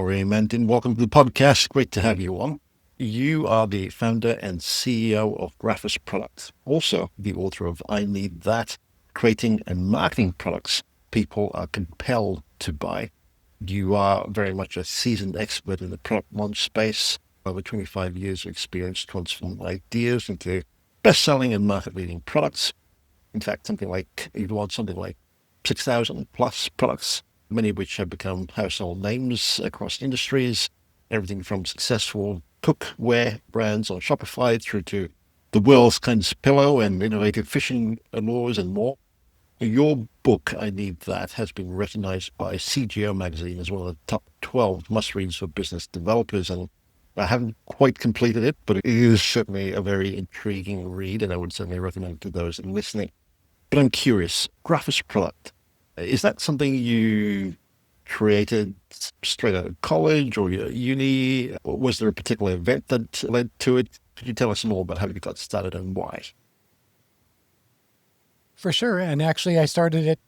Laurier Mandin. Welcome to the podcast. Great to have you on. You are the founder and CEO of Graphos Product, also the author of I Need That, creating and marketing products people are compelled to buy. You are very much a seasoned expert in the product launch space, over 25 years of experience transforming ideas into best-selling and market-leading products. In fact, you've launched something like 6,000 plus products, many of which have become household names across industries, everything from successful cookware brands on Shopify through to the world's cleanest pillow and innovative fishing lures and more. Your book, I Need That, has been recognized by CGO magazine as one of the top 12 must-reads for business developers. And I haven't quite completed it, but it is certainly a very intriguing read, and I would certainly recommend it to those listening. But I'm curious, Graphos Product, is that something you created straight out of college or uni? Or was there a particular event that led to it? Could you tell us more about how you got started and why? For sure. And actually, I started it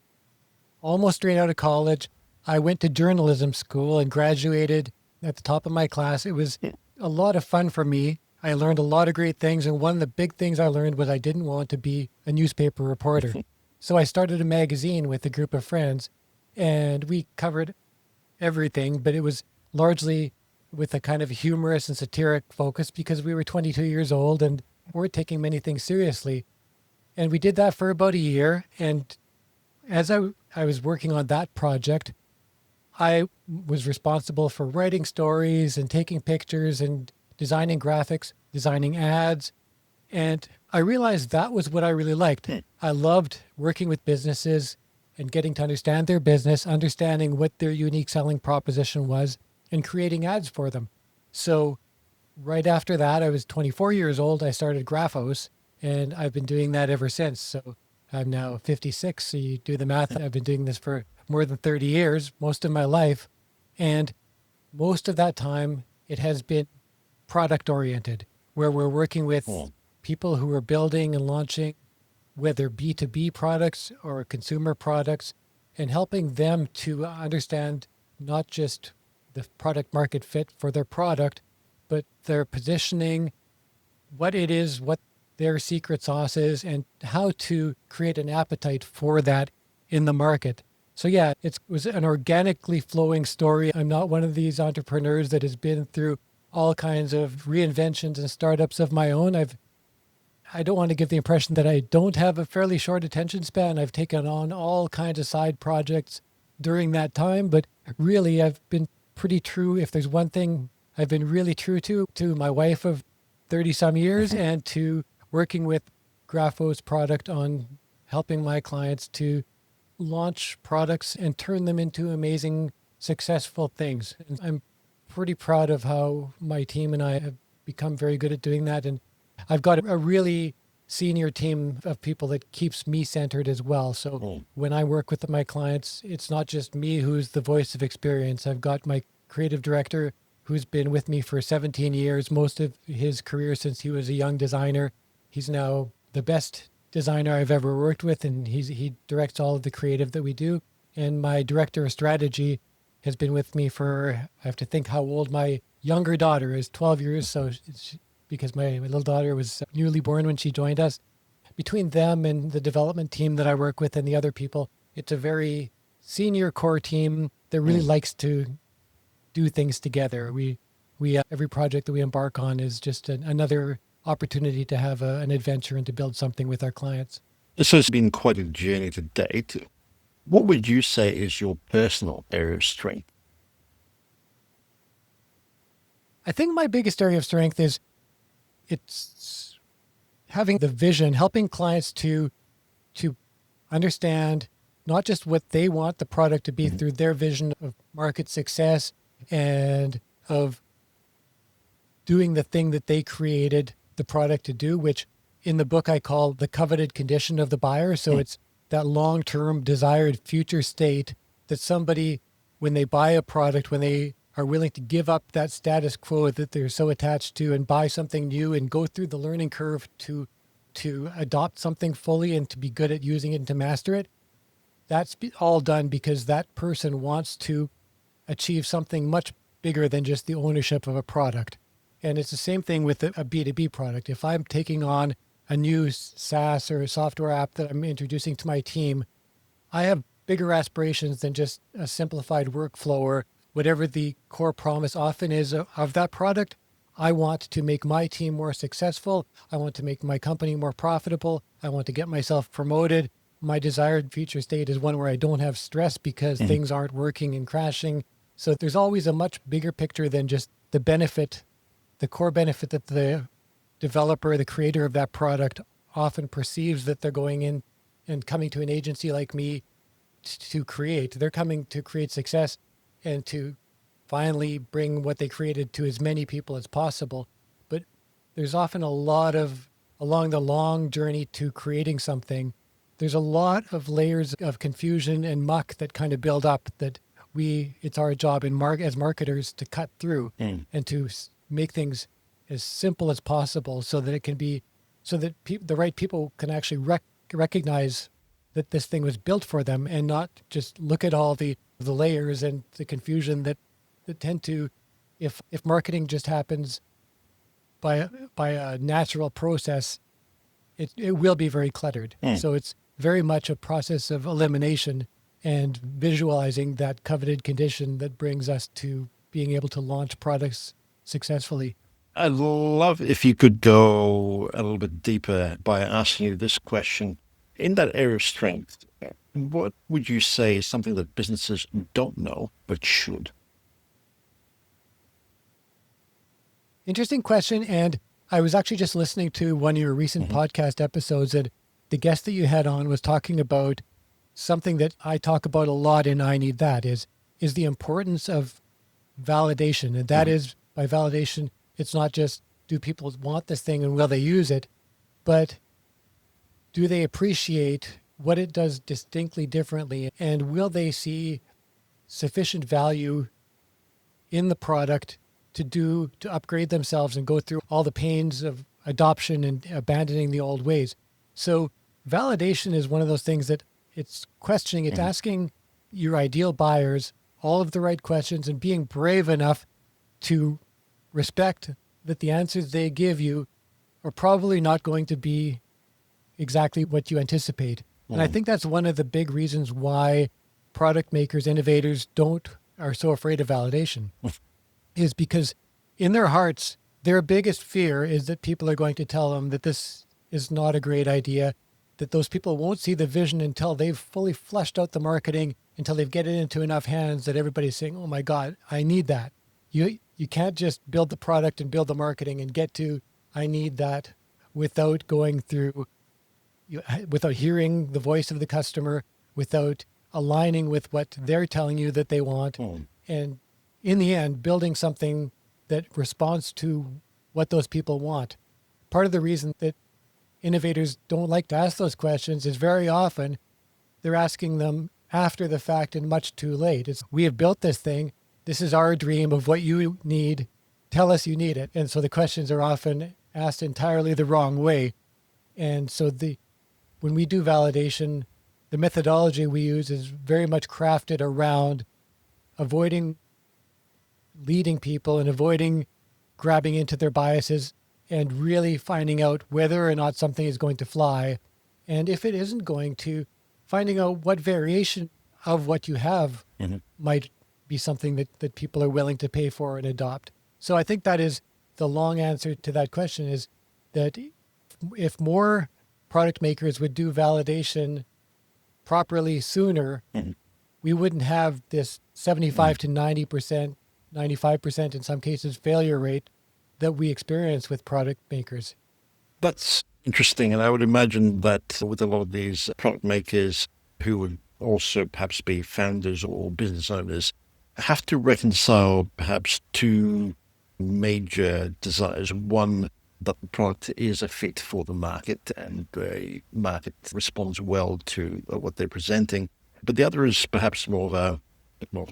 almost straight out of college. I went to journalism school and graduated at the top of my class. It was a lot of fun for me. I learned a lot of great things. And one of the big things I learned was I didn't want to be a newspaper reporter. So I started a magazine with a group of friends, and we covered everything, but it was largely with a kind of humorous and satiric focus because we were 22 years old and weren't taking many things seriously. And we did that for about a year. And as I was working on that project, I was responsible for writing stories and taking pictures and designing graphics, designing ads. And I realized that was what I really liked. I loved working with businesses and getting to understand their business, understanding what their unique selling proposition was, and creating ads for them. So right after that, I was 24 years old. I started Graphos, and I've been doing that ever since. So I'm now 56. So you do the math. I've been doing this for more than 30 years, most of my life. And most of that time, it has been product oriented, where we're working with people who are building and launching, whether B2B products or consumer products, and helping them to understand not just the product market fit for their product, but their positioning, what it is, what their secret sauce is, and how to create an appetite for that in the market. So yeah, it was an organically flowing story. I'm not one of these entrepreneurs that has been through all kinds of reinventions and startups of my own. I don't want to give the impression that I don't have a fairly short attention span. I've taken on all kinds of side projects during that time, but really I've been pretty true. If there's one thing I've been really true to my wife of 30 some years and to working with Graphos Product on helping my clients to launch products and turn them into amazing, successful things. And I'm pretty proud of how my team and I have become very good at doing that. And I've got a really senior team of people that keeps me centered as well. So when I work with my clients, it's not just me who's the voice of experience. I've got my creative director who's been with me for 17 years, most of his career since he was a young designer. He's now the best designer I've ever worked with, and he directs all of the creative that we do. And my director of strategy has been with me for, I have to think how old my younger daughter is, 12 years. So because my little daughter was newly born when she joined us. Between them and the development team that I work with and the other people, it's a very senior core team that really likes to do things together. We every project that we embark on is just another opportunity to have an adventure and to build something with our clients. This has been quite a journey to date. What would you say is your personal area of strength? I think my biggest area of strength is it's having the vision, helping clients to understand not just what they want the product to be through their vision of market success and of doing the thing that they created the product to do, which in the book I call the coveted condition of the buyer. So it's that long-term desired future state that somebody, when they buy a product, when they are willing to give up that status quo that they're so attached to and buy something new and go through the learning curve to adopt something fully and to be good at using it and to master it. That's all done because that person wants to achieve something much bigger than just the ownership of a product. And it's the same thing with a B2B product. If I'm taking on a new SaaS or a software app that I'm introducing to my team, I have bigger aspirations than just a simplified workflow or whatever the core promise often is of that product. I want to make my team more successful. I want to make my company more profitable. I want to get myself promoted. My desired future state is one where I don't have stress because things aren't working and crashing. So there's always a much bigger picture than just the benefit, the core benefit that the developer, the creator of that product often perceives that they're going in and coming to an agency like me to create. They're coming to create success and to finally bring what they created to as many people as possible. But there's often a lot of, along the long journey to creating something, there's a lot of layers of confusion and muck that kind of build up that it's our job as marketers to cut through and to make things as simple as possible so that it can be, so that the right people can actually recognize that this thing was built for them and not just look at all the layers and the confusion that tend to, if marketing just happens by a natural process, it will be very cluttered. So it's very much a process of elimination and visualizing that coveted condition that brings us to being able to launch products successfully. I'd love if you could go a little bit deeper by asking you this question. In that area of strength, what would you say is something that businesses don't know but should? Interesting question. And I was actually just listening to one of your recent podcast episodes, and the guest that you had on was talking about something that I talk about a lot in I Need That is the importance of validation. And that is, by validation, it's not just do people want this thing and will they use it, but do they appreciate what it does distinctly differently, and will they see sufficient value in the product to upgrade themselves and go through all the pains of adoption and abandoning the old ways. So validation is one of those things that it's questioning, it's asking your ideal buyers all of the right questions and being brave enough to respect that the answers they give you are probably not going to be exactly what you anticipate. And I think that's one of the big reasons why product makers, innovators are so afraid of validation is because in their hearts, their biggest fear is that people are going to tell them that this is not a great idea, that those people won't see the vision until they've fully fleshed out the marketing, until they've get it into enough hands that everybody's saying, oh my God, I need that. You can't just build the product and build the marketing and get to, I need that without going through, without hearing the voice of the customer, without aligning with what they're telling you that they want. And in the end, building something that responds to what those people want. Part of the reason that innovators don't like to ask those questions is very often they're asking them after the fact and much too late. It's, we have built this thing. This is our dream of what you need. Tell us you need it. And so the questions are often asked entirely the wrong way. And so when we do validation, the methodology we use is very much crafted around avoiding leading people and avoiding grabbing into their biases and really finding out whether or not something is going to fly. And if it isn't going to, finding out what variation of what you have might be something that people are willing to pay for and adopt. So I think that is the long answer to that question, is that if more product makers would do validation properly sooner, we wouldn't have this 75 to 90%, 95% in some cases failure rate that we experience with product makers. That's interesting. And I would imagine that with a lot of these product makers who would also perhaps be founders or business owners have to reconcile perhaps two major desires. One, that the product is a fit for the market and the market responds well to what they're presenting. But the other is perhaps more of a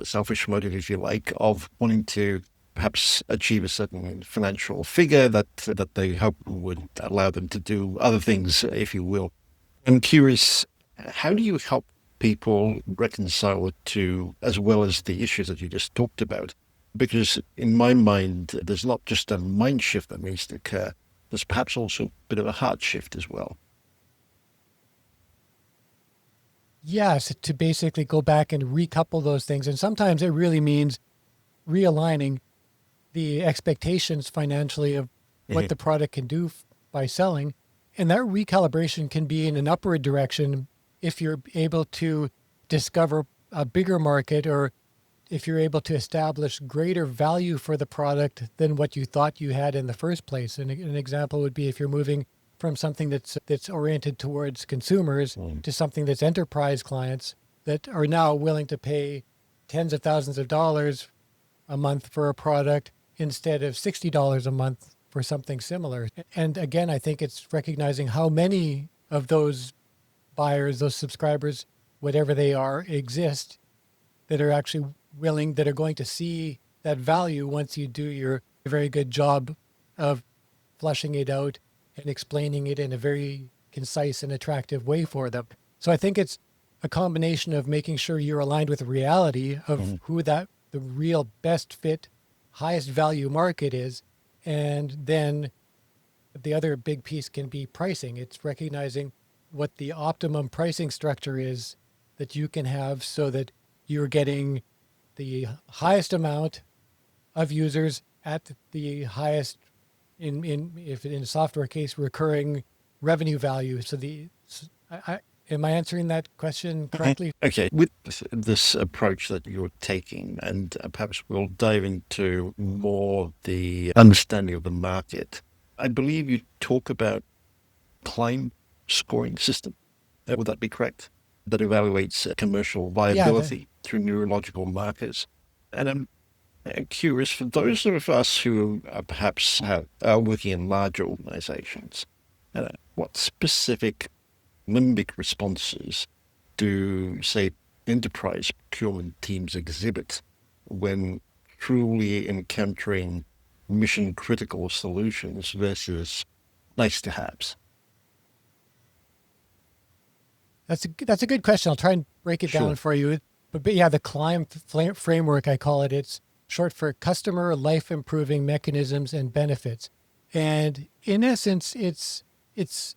selfish motive, if you like, of wanting to perhaps achieve a certain financial figure that they hope would allow them to do other things, if you will. I'm curious, how do you help people reconcile it to, as well as the issues that you just talked about, Because in my mind, there's not just a mind shift that needs to occur, there's perhaps also a bit of a heart shift as well. Yes, to basically go back and recouple those things. And sometimes it really means realigning the expectations financially of what the product can do by selling. And that recalibration can be in an upward direction if you're able to discover a bigger market, or if you're able to establish greater value for the product than what you thought you had in the first place. And an example would be if you're moving from something that's oriented towards consumers to something that's enterprise clients that are now willing to pay tens of thousands of dollars a month for a product instead of $60 a month for something similar. And again, I think it's recognizing how many of those buyers, those subscribers, whatever they are, exist that are actually willing, that are going to see that value once you do your very good job of fleshing it out and explaining it in a very concise and attractive way for them. So I think it's a combination of making sure you're aligned with the reality of who the real best fit, highest value market is. And then the other big piece can be pricing. It's recognizing what the optimum pricing structure is that you can have so that you're getting the highest amount of users at the highest, if in a software case, recurring revenue value. So am I answering that question correctly? Okay, with this approach that you're taking, and perhaps we'll dive into more the understanding of the market. I believe you talk about climb scoring system. Would that be correct? That evaluates commercial viability through neurological markers. And I'm curious, for those of us who perhaps are working in larger organizations, what specific limbic responses do, say, enterprise procurement teams exhibit when truly encountering mission critical solutions versus nice to haves? That's a good question. I'll try and break it down for you. But yeah, the CLIMB framework, I call it, it's short for Customer Life Improving Mechanisms and Benefits. And in essence, it's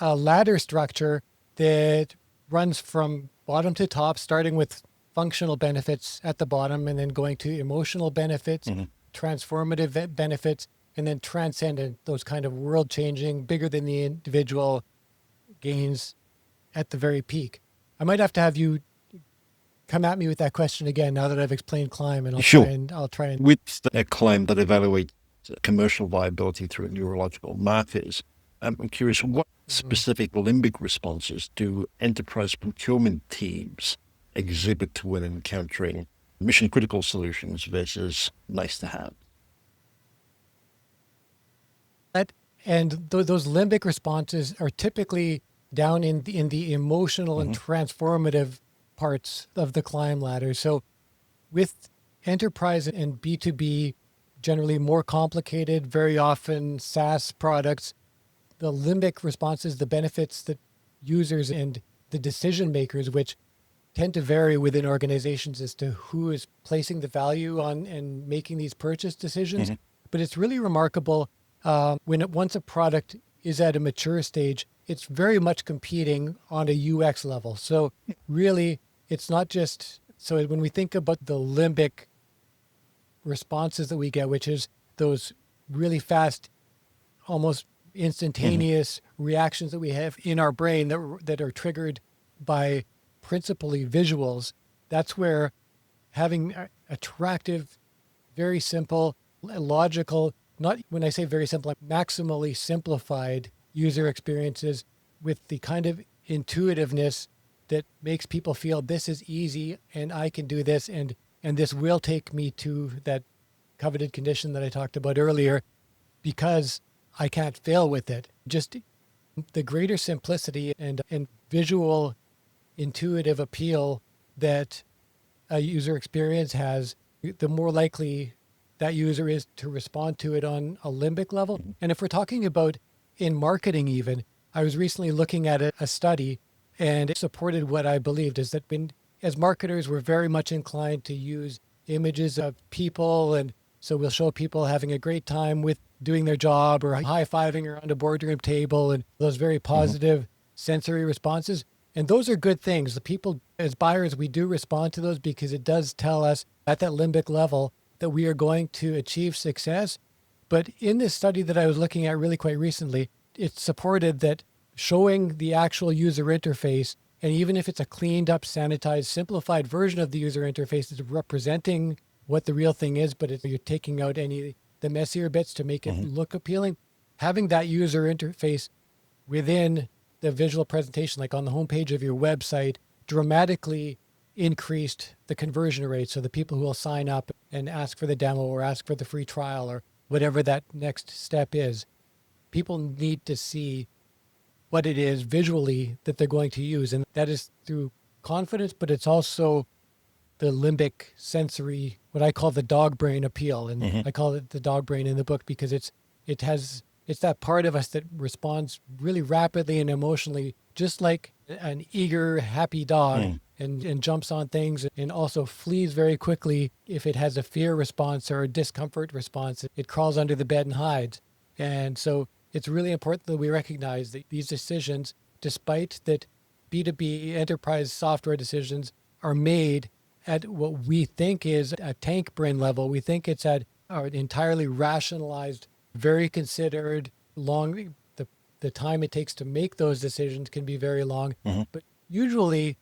a ladder structure that runs from bottom to top, starting with functional benefits at the bottom and then going to emotional benefits, transformative benefits, and then transcendent, those kind of world-changing, bigger than the individual gains at the very peak. I might have to have you come at me with that question again now that I've explained CLIMB, and I'll try and with a CLIMB that evaluates commercial viability through neurological markers. I'm curious, what specific limbic responses do enterprise procurement teams exhibit when encountering mission critical solutions versus nice to have? Those limbic responses are typically down in the emotional and transformative parts of the climb ladder. So with enterprise and B2B, generally more complicated, very often SaaS products, the limbic responses, the benefits that users and the decision makers, which tend to vary within organizations as to who is placing the value on and making these purchase decisions. But it's really remarkable once a product is at a mature stage, it's very much competing on a UX level. So really, it's not just, so when we think about the limbic responses that we get, which is those really fast, almost instantaneous reactions that we have in our brain that are triggered by principally visuals, that's where having attractive, very simple, logical, not when I say very simple, maximally simplified user experiences with the kind of intuitiveness that makes people feel this is easy and I can do this and this will take me to that coveted condition that I talked about earlier because I can't fail with it. Just the greater simplicity and visual intuitive appeal that a user experience has, the more likely that user is to respond to it on a limbic level. And if we're talking about in marketing even, I was recently looking at a study and it supported what I believed is that as marketers, we're very much inclined to use images of people. And so we'll show people having a great time with doing their job or high-fiving around a boardroom table and those very positive sensory responses. And those are good things. The people, as buyers, we do respond to those because it does tell us at that limbic level that we are going to achieve success. But in this study that I was looking at really quite recently, it supported that showing the actual user interface, and even if it's a cleaned up, sanitized, simplified version of the user interface, it's representing what the real thing is, but you're taking out the messier bits to make it look appealing. Having that user interface within the visual presentation, like on the homepage of your website, dramatically increased the conversion rate. So the people who will sign up and ask for the demo or ask for the free trial or whatever that next step is, people need to see what it is visually that they're going to use. And that is through confidence, but it's also the limbic sensory, what I call the dog brain appeal. And I call it the dog brain in the book because it's that part of us that responds really rapidly and emotionally, just like an eager, happy dog, and jumps on things and also flees very quickly. If it has a fear response or a discomfort response, it crawls under the bed and hides. And so it's really important that we recognize that these decisions, despite that B2B enterprise software decisions are made at what we think is a tank brain level. We think it's at an entirely rationalized, very considered, long, the time it takes to make those decisions can be very long. But usually,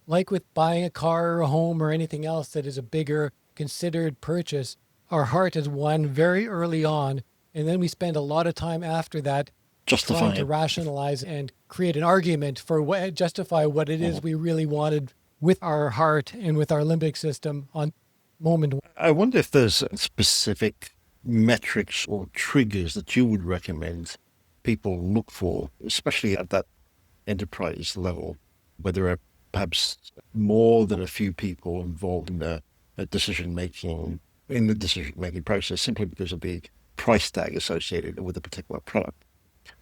like with buying a car or a home or anything else that is a bigger considered purchase, our heart is won very early on. And then we spend a lot of time after that trying to rationalize and create an argument for justify what it is we really wanted with our heart and with our limbic system on moment one. I wonder if there's specific metrics or triggers that you would recommend people look for, especially at that enterprise level, where there are perhaps more than a few people involved in the decision making process, simply because of the price tag associated with a particular product.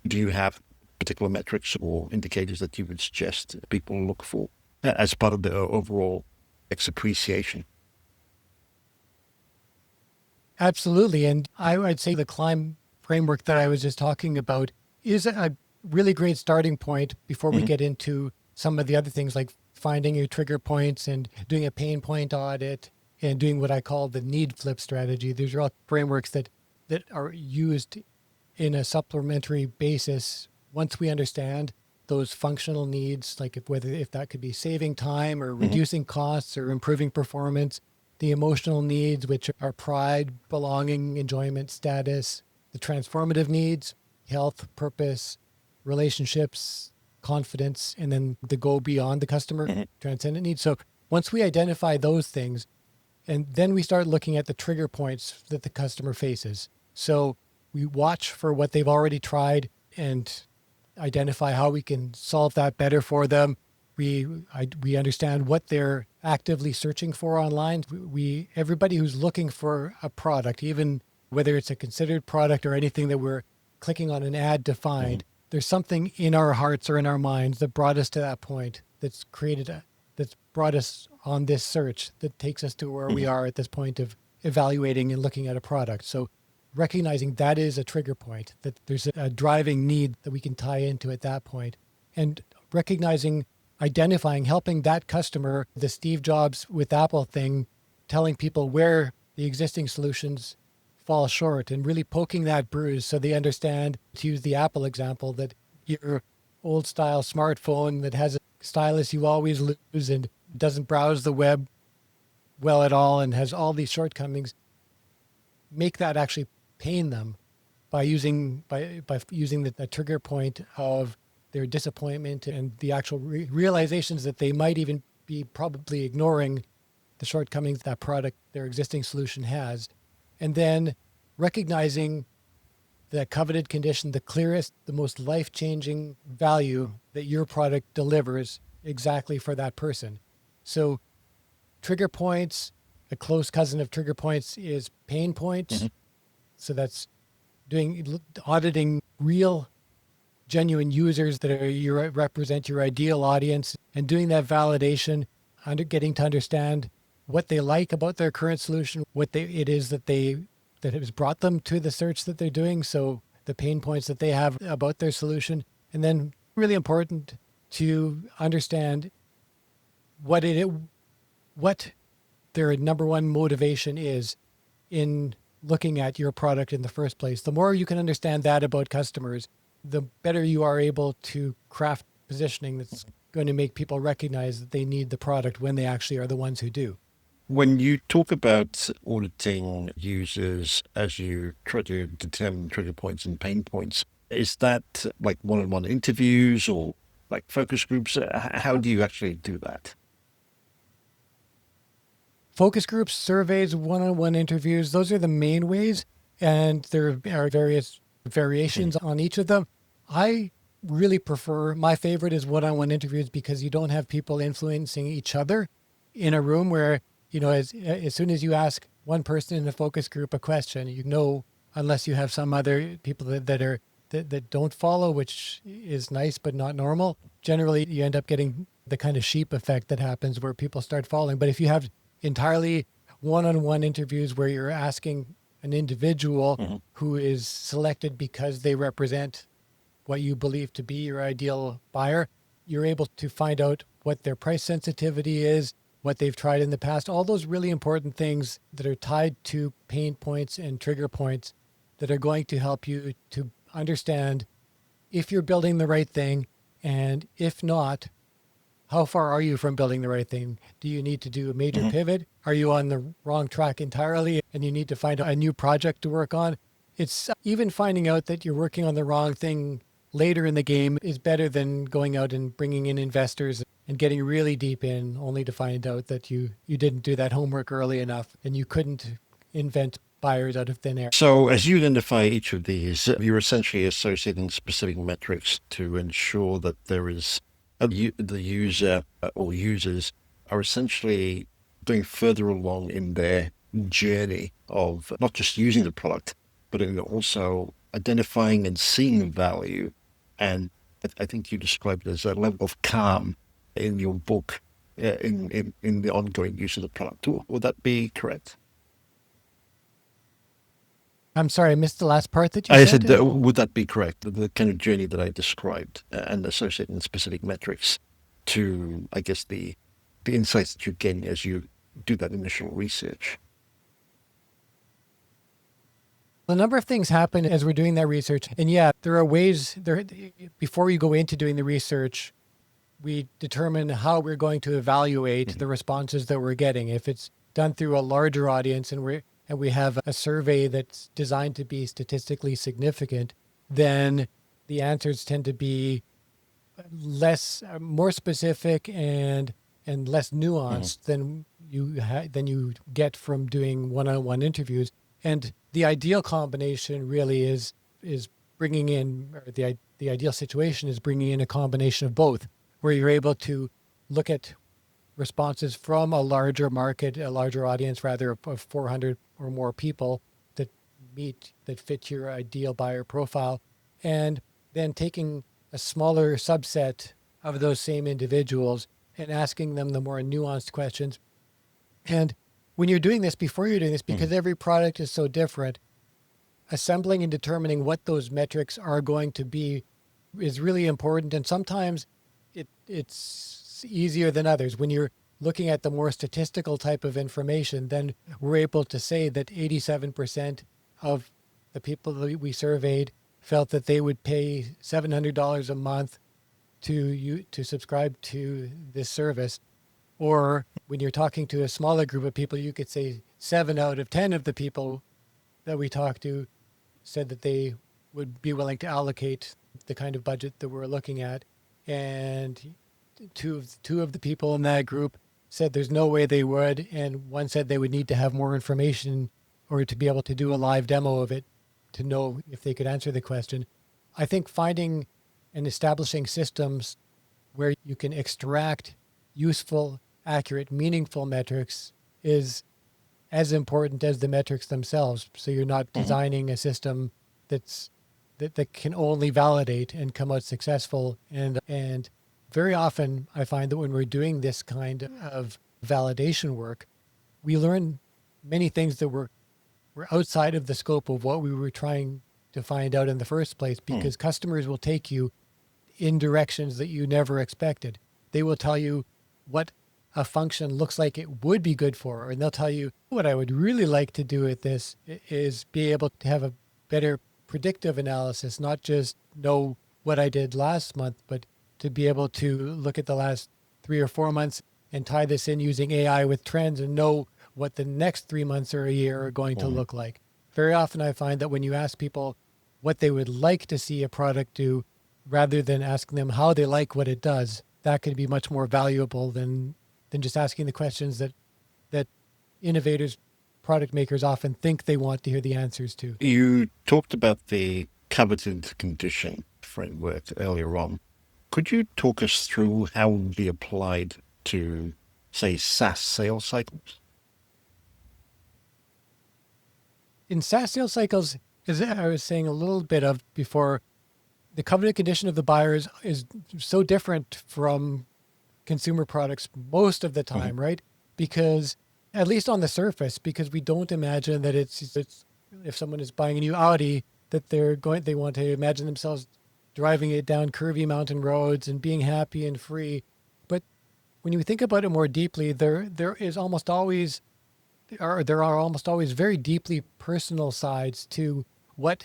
Do you have particular metrics or indicators that you would suggest people look for as part of the overall appreciation? Absolutely. And I'd say the CLIMB framework that I was just talking about is a really great starting point before we get into some of the other things like finding your trigger points and doing a pain point audit and doing what I call the need flip strategy. These are all frameworks that are used in a supplementary basis once we understand those functional needs, like if that could be saving time or reducing costs or improving performance, the emotional needs, which are pride, belonging, enjoyment, status, the transformative needs, health, purpose, relationships, confidence, and then the go beyond the customer, transcendent needs. So once we identify those things, and then we start looking at the trigger points that the customer faces. So we watch for what they've already tried and identify how we can solve that better for them. We understand what they're actively searching for online. Everybody who's looking for a product, even whether it's a considered product or anything that we're clicking on an ad to find, there's something in our hearts or in our minds that brought us to that point, that's brought us on this search that takes us to where we are at this point of evaluating and looking at a product. So recognizing that is a trigger point, that there's a driving need that we can tie into at that point, and identifying, helping that customer, the Steve Jobs with Apple thing, telling people where the existing solutions fall short and really poking that bruise so they understand, to use the Apple example, that your old style smartphone that has a stylus you always lose and doesn't browse the web well at all and has all these shortcomings, make that actually pain them by using the trigger point of their disappointment and the actual realizations that they might even be probably ignoring the shortcomings that product, their existing solution has. And then recognizing the coveted condition, the clearest, the most life-changing value that your product delivers exactly for that person. So trigger points, a close cousin of trigger points is pain points. So that's auditing real, genuine users that represent your ideal audience and doing that validation, getting to understand what they like about their current solution, it is that has brought them to the search that they're doing. So the pain points that they have about their solution, and then really important to understand what what their number one motivation is in looking at your product in the first place. The more you can understand that about customers, the better you are able to craft positioning that's going to make people recognize that they need the product when they actually are the ones who do. When you talk about auditing users as you try to determine trigger points and pain points, is that like one-on-one interviews or like focus groups? How do you actually do that? Focus groups, surveys, one-on-one interviews, those are the main ways. And there are various variations on each of them. I really prefer, my favorite is one-on-one interviews because you don't have people influencing each other in a room where, as soon as you ask one person in the focus group a question, unless you have some other people that don't follow, which is nice but not normal, generally you end up getting the kind of sheep effect that happens where people start following. But if you have entirely one-on-one interviews where you're asking an individual who is selected because they represent what you believe to be your ideal buyer, you're able to find out what their price sensitivity is, what they've tried in the past, all those really important things that are tied to pain points and trigger points that are going to help you to understand if you're building the right thing, and if not, how far are you from building the right thing? Do you need to do a major pivot? Are you on the wrong track entirely and you need to find a new project to work on? It's even finding out that you're working on the wrong thing later in the game is better than going out and bringing in investors and getting really deep in only to find out that you didn't do that homework early enough and you couldn't invent buyers out of thin air. So as you identify each of these, you're essentially associating specific metrics to ensure that there is the user or users are essentially going further along in their journey of not just using the product, but in also identifying and seeing value. And I think you described it as a level of calm in your book in the ongoing use of the product. Would that be correct? I'm sorry, I missed the last part that you I said. said, would that be correct? The kind of journey that I described and associating specific metrics to, I guess, the insights that you gain as you do that initial research. A number of things happen as we're doing that research. And yeah, there are ways before you go into doing the research, we determine how we're going to evaluate the responses that we're getting. If it's done through a larger audience and we have a survey that's designed to be statistically significant, then the answers tend to be more specific and less nuanced than you get from doing one-on-one interviews. And the ideal combination really is bringing in, or the ideal situation is bringing in a combination of both, where you're able to look at responses from a larger market, a larger audience, rather, of 400 or more people that fit your ideal buyer profile, and then taking a smaller subset of those same individuals and asking them the more nuanced questions. And when you're doing this, before you're doing this, because every product is so different, assembling and determining what those metrics are going to be is really important. And sometimes it's easier than others. When you're looking at the more statistical type of information, then we're able to say that 87% of the people that we surveyed felt that they would pay $700 a month to subscribe to this service. Or when you're talking to a smaller group of people, you could say 7 out of 10 of the people that we talked to said that they would be willing to allocate the kind of budget that we're looking at. And two of the people in that group said there's no way they would. And one said they would need to have more information or to be able to do a live demo of it to know if they could answer the question. I think finding and establishing systems where you can extract useful, accurate, meaningful metrics is as important as the metrics themselves. So you're not designing a system that can only validate and come out successful. And very often I find that when we're doing this kind of validation work, we learn many things that were outside of the scope of what we were trying to find out in the first place, because customers will take you in directions that you never expected. They will tell you what a function looks like it would be good for, and they'll tell you what I would really like to do with this is be able to have a better predictive analysis, not just know what I did last month, but to be able to look at the last 3 or 4 months and tie this in using AI with trends and know what the next 3 months or a year are going to look like. Very often I find that when you ask people what they would like to see a product do, rather than asking them how they like what it does, that can be much more valuable than just asking the questions that innovators, product makers often think they want to hear the answers to. You talked about the coveted condition framework earlier on. Could you talk us through how it would be applied to, say, SaaS sales cycles? In SaaS sales cycles, as I was saying a little bit of before, the covenant condition of the buyer is so different from consumer products most of the time, right? Because at least on the surface, because we don't imagine that it's if someone is buying a new Audi, that they want to imagine themselves driving it down curvy mountain roads and being happy and free. But when you think about it more deeply, there are almost always very deeply personal sides to what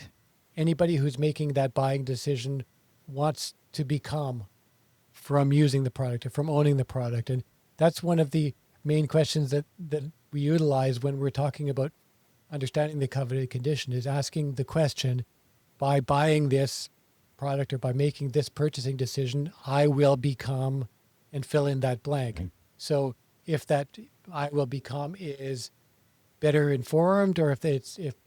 anybody who's making that buying decision wants to become from using the product or from owning the product. And that's one of the main questions that we utilize when we're talking about understanding the coveted condition, is asking the question, by buying this product or by making this purchasing decision, I will become, and fill in that blank. So if that I will become is better informed, or if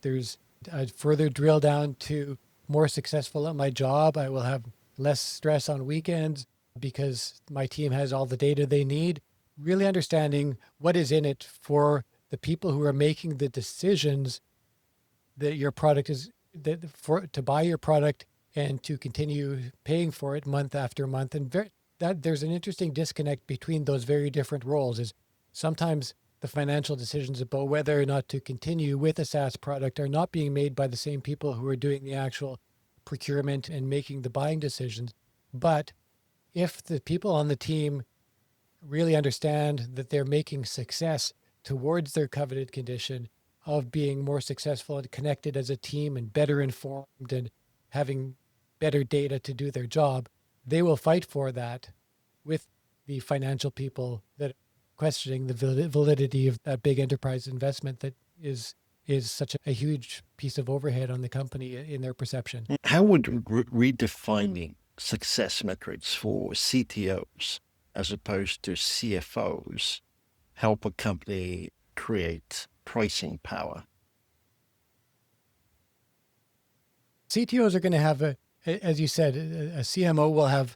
there's a further drill down to more successful at my job, I will have less stress on weekends because my team has all the data they need. Really understanding what is in it for the people who are making the decisions that your product is to buy your product and to continue paying for it month after month. And that there's an interesting disconnect between those very different roles. Is sometimes the financial decisions about whether or not to continue with a SaaS product are not being made by the same people who are doing the actual procurement and making the buying decisions. But if the people on the team really understand that they're making success towards their coveted condition of being more successful and connected as a team and better informed and having better data to do their job, they will fight for that with the financial people that are questioning the validity of that big enterprise investment that is such a huge piece of overhead on the company in their perception. How would redefining success metrics for CTOs as opposed to CFOs help a company create pricing power? CTOs are going to have as you said, a CMO will have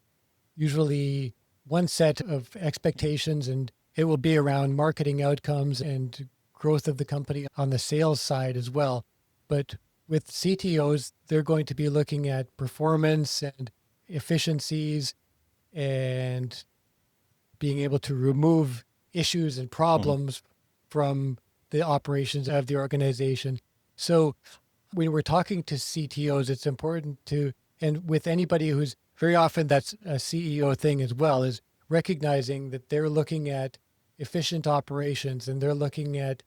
usually one set of expectations, and it will be around marketing outcomes and growth of the company on the sales side as well. But with CTOs, they're going to be looking at performance and efficiencies and being able to remove issues and problems from the operations of the organization. So when we're talking to CTOs, it's important to, and with anybody who's very often that's a CEO thing as well, is recognizing that they're looking at efficient operations and they're looking at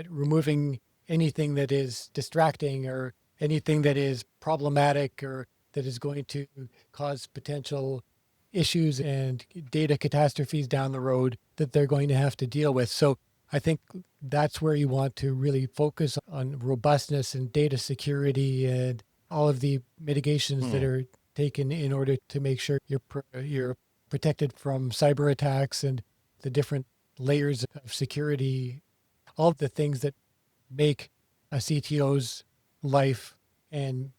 removing anything that is distracting or anything that is problematic or that is going to cause potential issues and data catastrophes down the road that they're going to have to deal with. So I think that's where you want to really focus on robustness and data security and all of the mitigations that are taken in order to make sure you're protected from cyber attacks and the different layers of security, all of the things that make a CTO's life and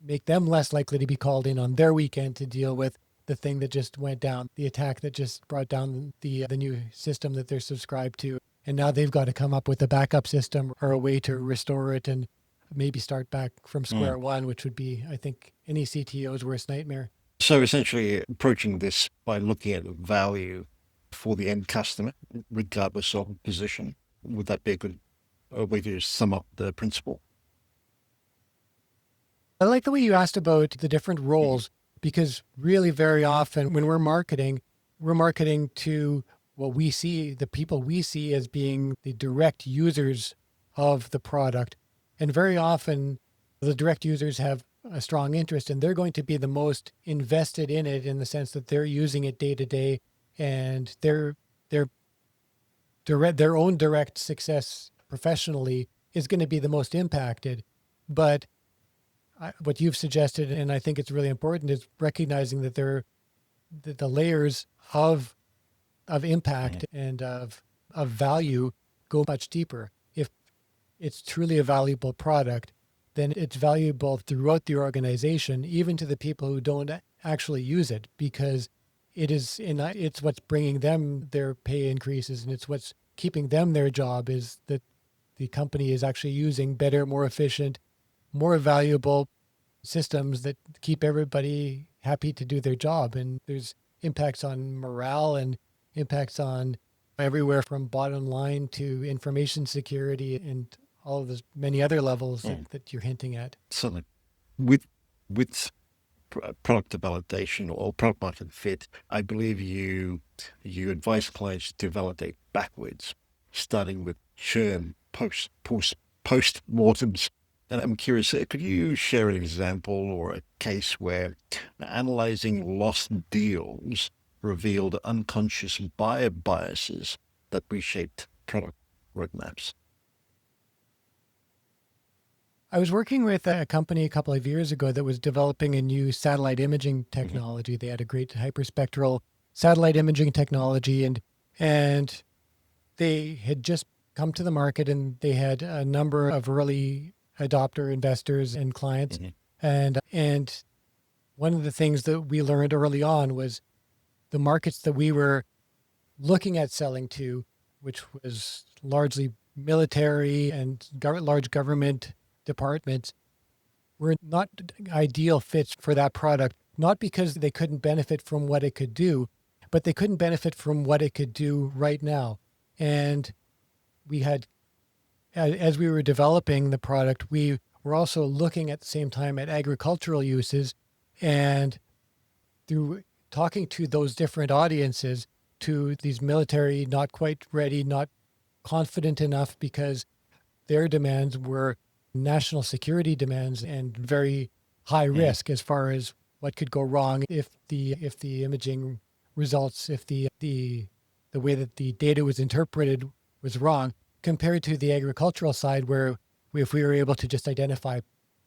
make them less likely to be called in on their weekend to deal with the thing that just went down, the attack that just brought down the new system that they're subscribed to. And now they've got to come up with a backup system or a way to restore it and maybe start back from square one, which would be, I think, any CTO's worst nightmare. So essentially approaching this by looking at the value for the end customer, regardless of position, Would that be a good way to sum up the principle? I like the way you asked about the different Mhm. roles because really very often when we're marketing to what we see, the people we see as being the direct users of the product. And very often the direct users have a strong interest and they're going to be the most invested in it in the sense that they're using it day to day and their their own direct success professionally is going to be the most impacted. But what you've suggested, and I think it's really important, is recognizing that the layers of Mhm. impact and of value go much deeper. If it's truly a valuable product, then it's valuable throughout the organization, even to the people who don't actually use it, because it's what's bringing them their pay increases, and it's what's keeping them their job. Is that the company is actually using better, more efficient, more valuable systems that keep everybody happy to do their job. And there's impacts on morale and impacts on everywhere from bottom line to information security and all of the many other levels Mhm. that you're hinting at. Certainly. With with product validation or product market fit, I believe you advise clients to validate backwards, starting with churn, post mortems. And I'm curious, could you share an example or a case where analyzing lost deals revealed unconscious buyer biases that reshaped product roadmaps? I was working with a company a couple of years ago that was developing a new satellite imaging Mhm. technology. They had a great hyperspectral satellite imaging technology and they had just come to the market and they had a number of early adopter investors and clients. Mhm. And one of the things that we learned early on was the markets that we were looking at selling to, which was largely military and large government departments, were not ideal fits for that product, not because they couldn't benefit from what it could do, but they couldn't benefit from what it could do right now. And we had, as we were developing the product, we were also looking at the same time at agricultural uses. And through talking to those different audiences, to these military, not quite ready, not confident enough because their demands were national security demands and very high Mhm. risk as far as what could go wrong if the imaging results, if the way that the data was interpreted was wrong, compared to the agricultural side where if we were able to just identify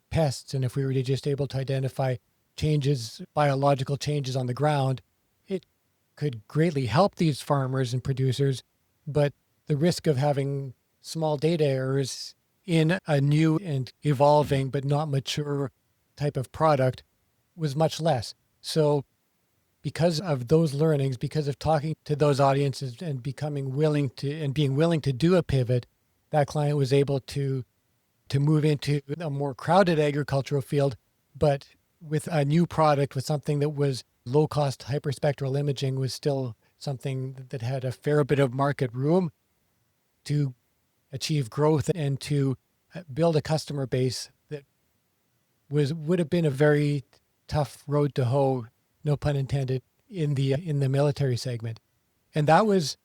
pests and if we were just able to identify changes, biological changes on the ground, it could greatly help these farmers and producers. But the risk of having small data errors in a new and Mhm. evolving but not mature type of product was much less. So, because of those learnings, because of talking to those audiences and becoming willing to and being willing to do a pivot, that client was able to move into a more crowded agricultural field, but with a new product, with something that was low cost hyperspectral imaging, was still something that had a fair bit of market room to achieve growth and to build a customer base that would have been a very tough road to hoe, no pun intended, in the military segment. And that was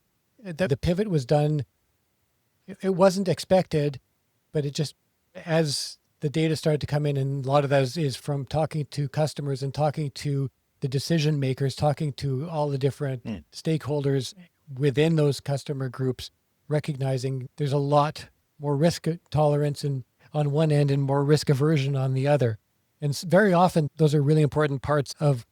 the pivot was done. It wasn't expected, but it just, as the data started to come in, and a lot of that is from talking to customers and talking to the decision makers, talking to all the different Mhm. stakeholders within those customer groups, recognizing there's a lot more risk tolerance and on one end and more risk aversion on the other. And very often those are really important parts of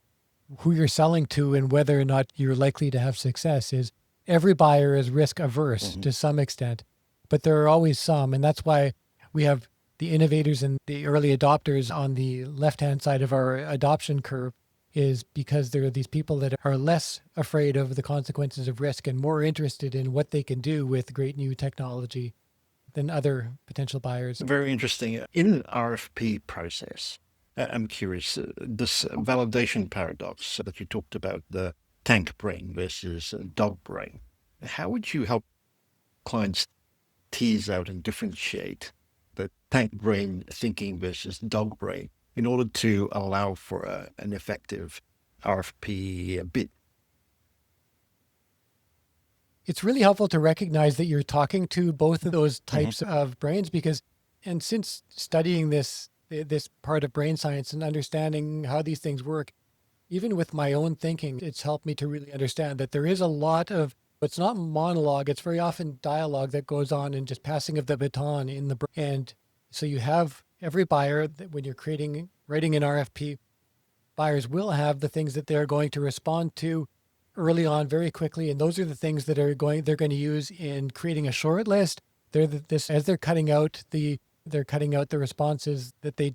who you're selling to and whether or not you're likely to have success. Is every buyer is risk averse Mhm. to some extent, but there are always some. And that's why we have the innovators and the early adopters on the left hand side of our adoption curve, is because there are these people that are less afraid of the consequences of risk and more interested in what they can do with great new technology than other potential buyers. Very interesting. In an RFP process, I'm curious, this validation paradox that you talked about, the tank brain versus dog brain, how would you help clients tease out and differentiate the tank brain thinking versus dog brain in order to allow for an effective RFP bid? It's really helpful to recognize that you're talking to both of those Mm-hmm. types of brains because, and since studying this part of brain science and understanding how these things work, even with my own thinking, it's helped me to really understand that there is a lot of, it's not monologue, it's very often dialogue that goes on and just passing of the baton in the brain. And so you have every buyer that when you're writing an RFP, buyers will have the things that they're going to respond to early on very quickly. And those are the things that they're going to use in creating a short list. As they're cutting out the responses that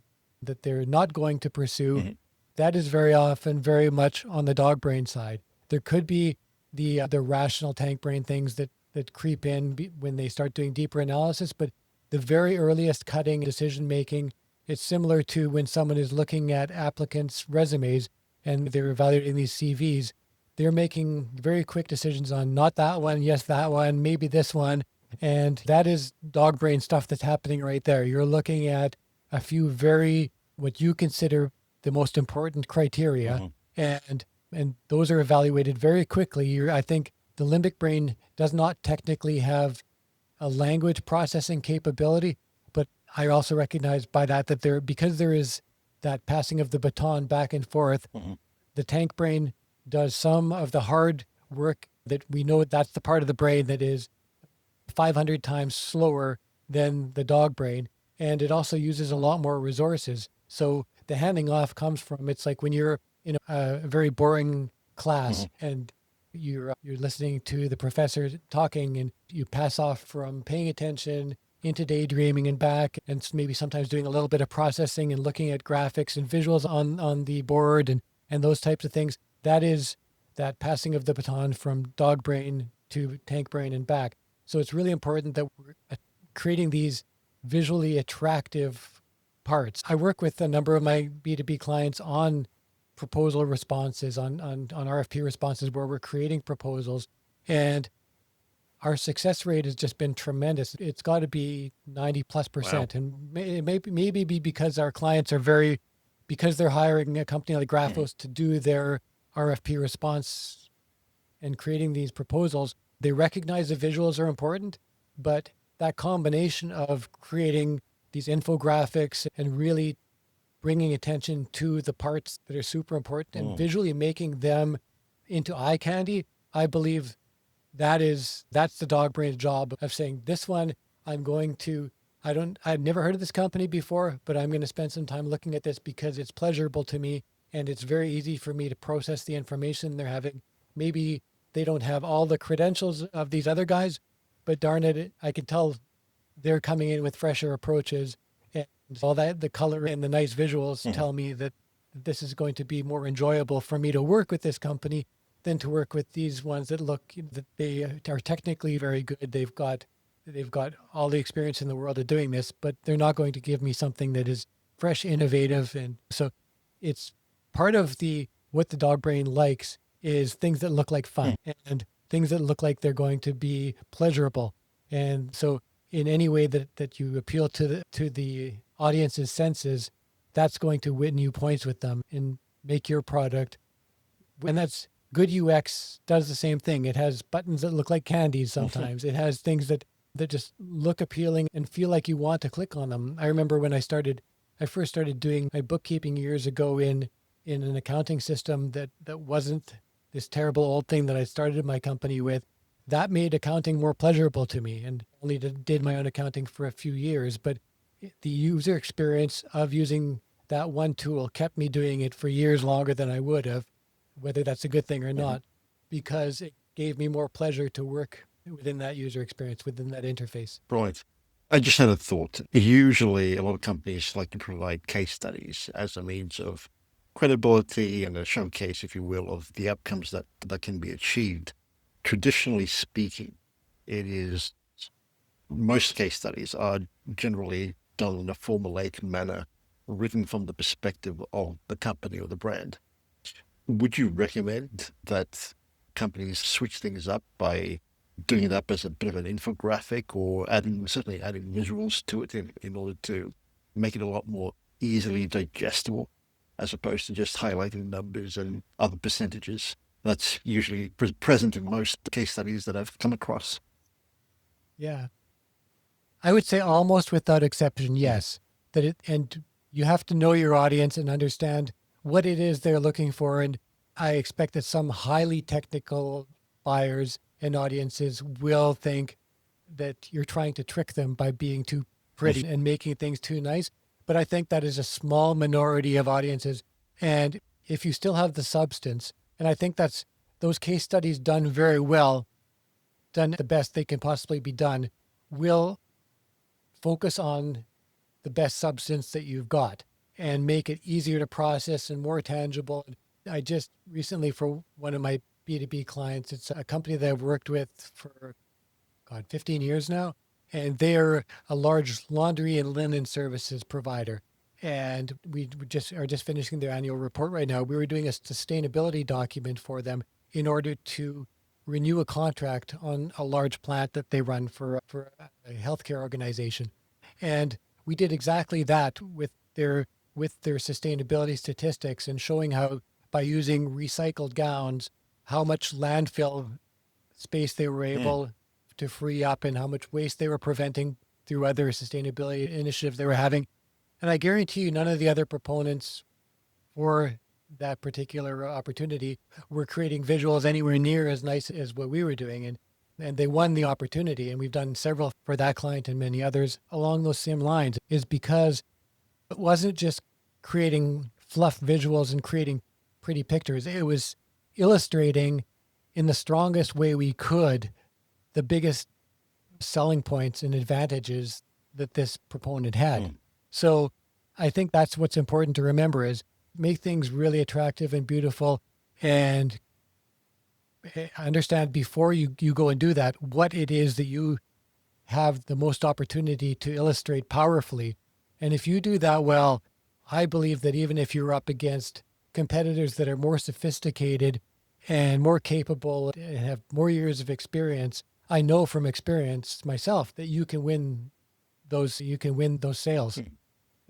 they're not going to pursue. Mm-hmm. That is very often very much on the dog brain side. There could be the rational tank brain things that creep in when they start doing deeper analysis, but the very earliest cutting decision making, it's similar to when someone is looking at applicants' resumes and they're evaluating these CVs. They're making very quick decisions on not that one, yes, that one, maybe this one. And that is dog brain stuff that's happening right there. You're looking at a few what you consider the most important criteria, Mm-hmm. and those are evaluated very quickly. I think the limbic brain does not technically have a language processing capability, but I also recognize by that because there is that passing of the baton back and forth, Mm-hmm. the tank brain does some of the hard work that we know that's the part of the brain that is 500 times slower than the dog brain. And it also uses a lot more resources. So the handing off comes from, it's like when you're in a very boring class Mm-hmm. and you're listening to the professor talking and you pass off from paying attention into daydreaming and back and maybe sometimes doing a little bit of processing and looking at graphics and visuals on the board and those types of things. That is that passing of the baton from dog brain to tank brain and back. So it's really important that we're creating these visually attractive parts. I work with a number of my B2B clients on proposal responses, on RFP responses where we're creating proposals. And our success rate has just been tremendous. It's got to be 90+%. Wow. And it maybe be because our clients are because they're hiring a company like Mm-hmm. Graphos to do their RFP response and creating these proposals, they recognize the visuals are important, but that combination of creating these infographics and really bringing attention to the parts that are super important and Mm. visually making them into eye candy, I believe that's the dog brain's job of saying this one, I'm going to, I've never heard of this company before, but I'm going to spend some time looking at this because it's pleasurable to me and it's very easy for me to process the information they're having. Maybe they don't have all the credentials of these other guys, but darn it, I can tell they're coming in with fresher approaches and all that, the color and the nice visuals Mm-hmm. tell me that this is going to be more enjoyable for me to work with this company than to work with these ones that they are technically very good. They've got all the experience in the world of doing this, but they're not going to give me something that is fresh, innovative. And so it's part of what the dog brain likes is things that look like fun and things that look like they're going to be pleasurable. And so in any way that you appeal to the audience's senses, that's going to win you points with them and make your product. And that's good. UX does the same thing. It has buttons that look like candies Mm-hmm. sometimes. It has things that just look appealing and feel like you want to click on them. I remember when I first started doing my bookkeeping years ago in an accounting system that wasn't this terrible old thing that I started my company with. That made accounting more pleasurable to me, and only did my own accounting for a few years. But the user experience of using that one tool kept me doing it for years longer than I would have, whether that's a good thing or Mm-hmm. not, because it gave me more pleasure to work within that user experience, within that interface. Right. I just had a thought. Usually, a lot of companies like to provide case studies as a means of credibility and a showcase, if you will, of the outcomes that can be achieved. Traditionally speaking, it is most case studies are generally done in a formulaic manner, written from the perspective of the company or the brand. Would you recommend that companies switch things up by doing it up as a bit of an infographic or certainly adding visuals to it in order to make it a lot more easily digestible, as opposed to just highlighting numbers and other percentages. That's usually present in most case studies that I've come across. Yeah. I would say almost without exception, Mm. yes. And you have to know your audience and understand what it is they're looking for. And I expect that some highly technical buyers and audiences will think that you're trying to trick them by being too pretty and making things too nice. But I think that is a small minority of audiences. And if you still have the substance, and I think that's those case studies done very well, done the best they can possibly be done, will focus on the best substance that you've got and make it easier to process and more tangible. I just recently, for one of my B2B clients, it's a company that I've worked with for, God, 15 years now. And they're a large laundry and linen services provider. And we just are just finishing their annual report right now. We were doing a sustainability document for them in order to renew a contract on a large plant that they run for a healthcare organization. And we did exactly that with their sustainability statistics and showing how by using recycled gowns, how much landfill space they were Mm. able to free up and how much waste they were preventing through other sustainability initiatives they were having. And I guarantee you, none of the other proponents for that particular opportunity were creating visuals anywhere near as nice as what we were doing. And they won the opportunity. And we've done several for that client and many others along those same lines, is because it wasn't just creating fluff visuals and creating pretty pictures. It was illustrating in the strongest way we could the biggest selling points and advantages that this proponent had. Mm. So I think that's what's important to remember is make things really attractive and beautiful and understand before you go and do that what it is that you have the most opportunity to illustrate powerfully. And if you do that well, I believe that even if you're up against competitors that are more sophisticated and more capable and have more years of experience, I know from experience myself that you can win those sales. Mm.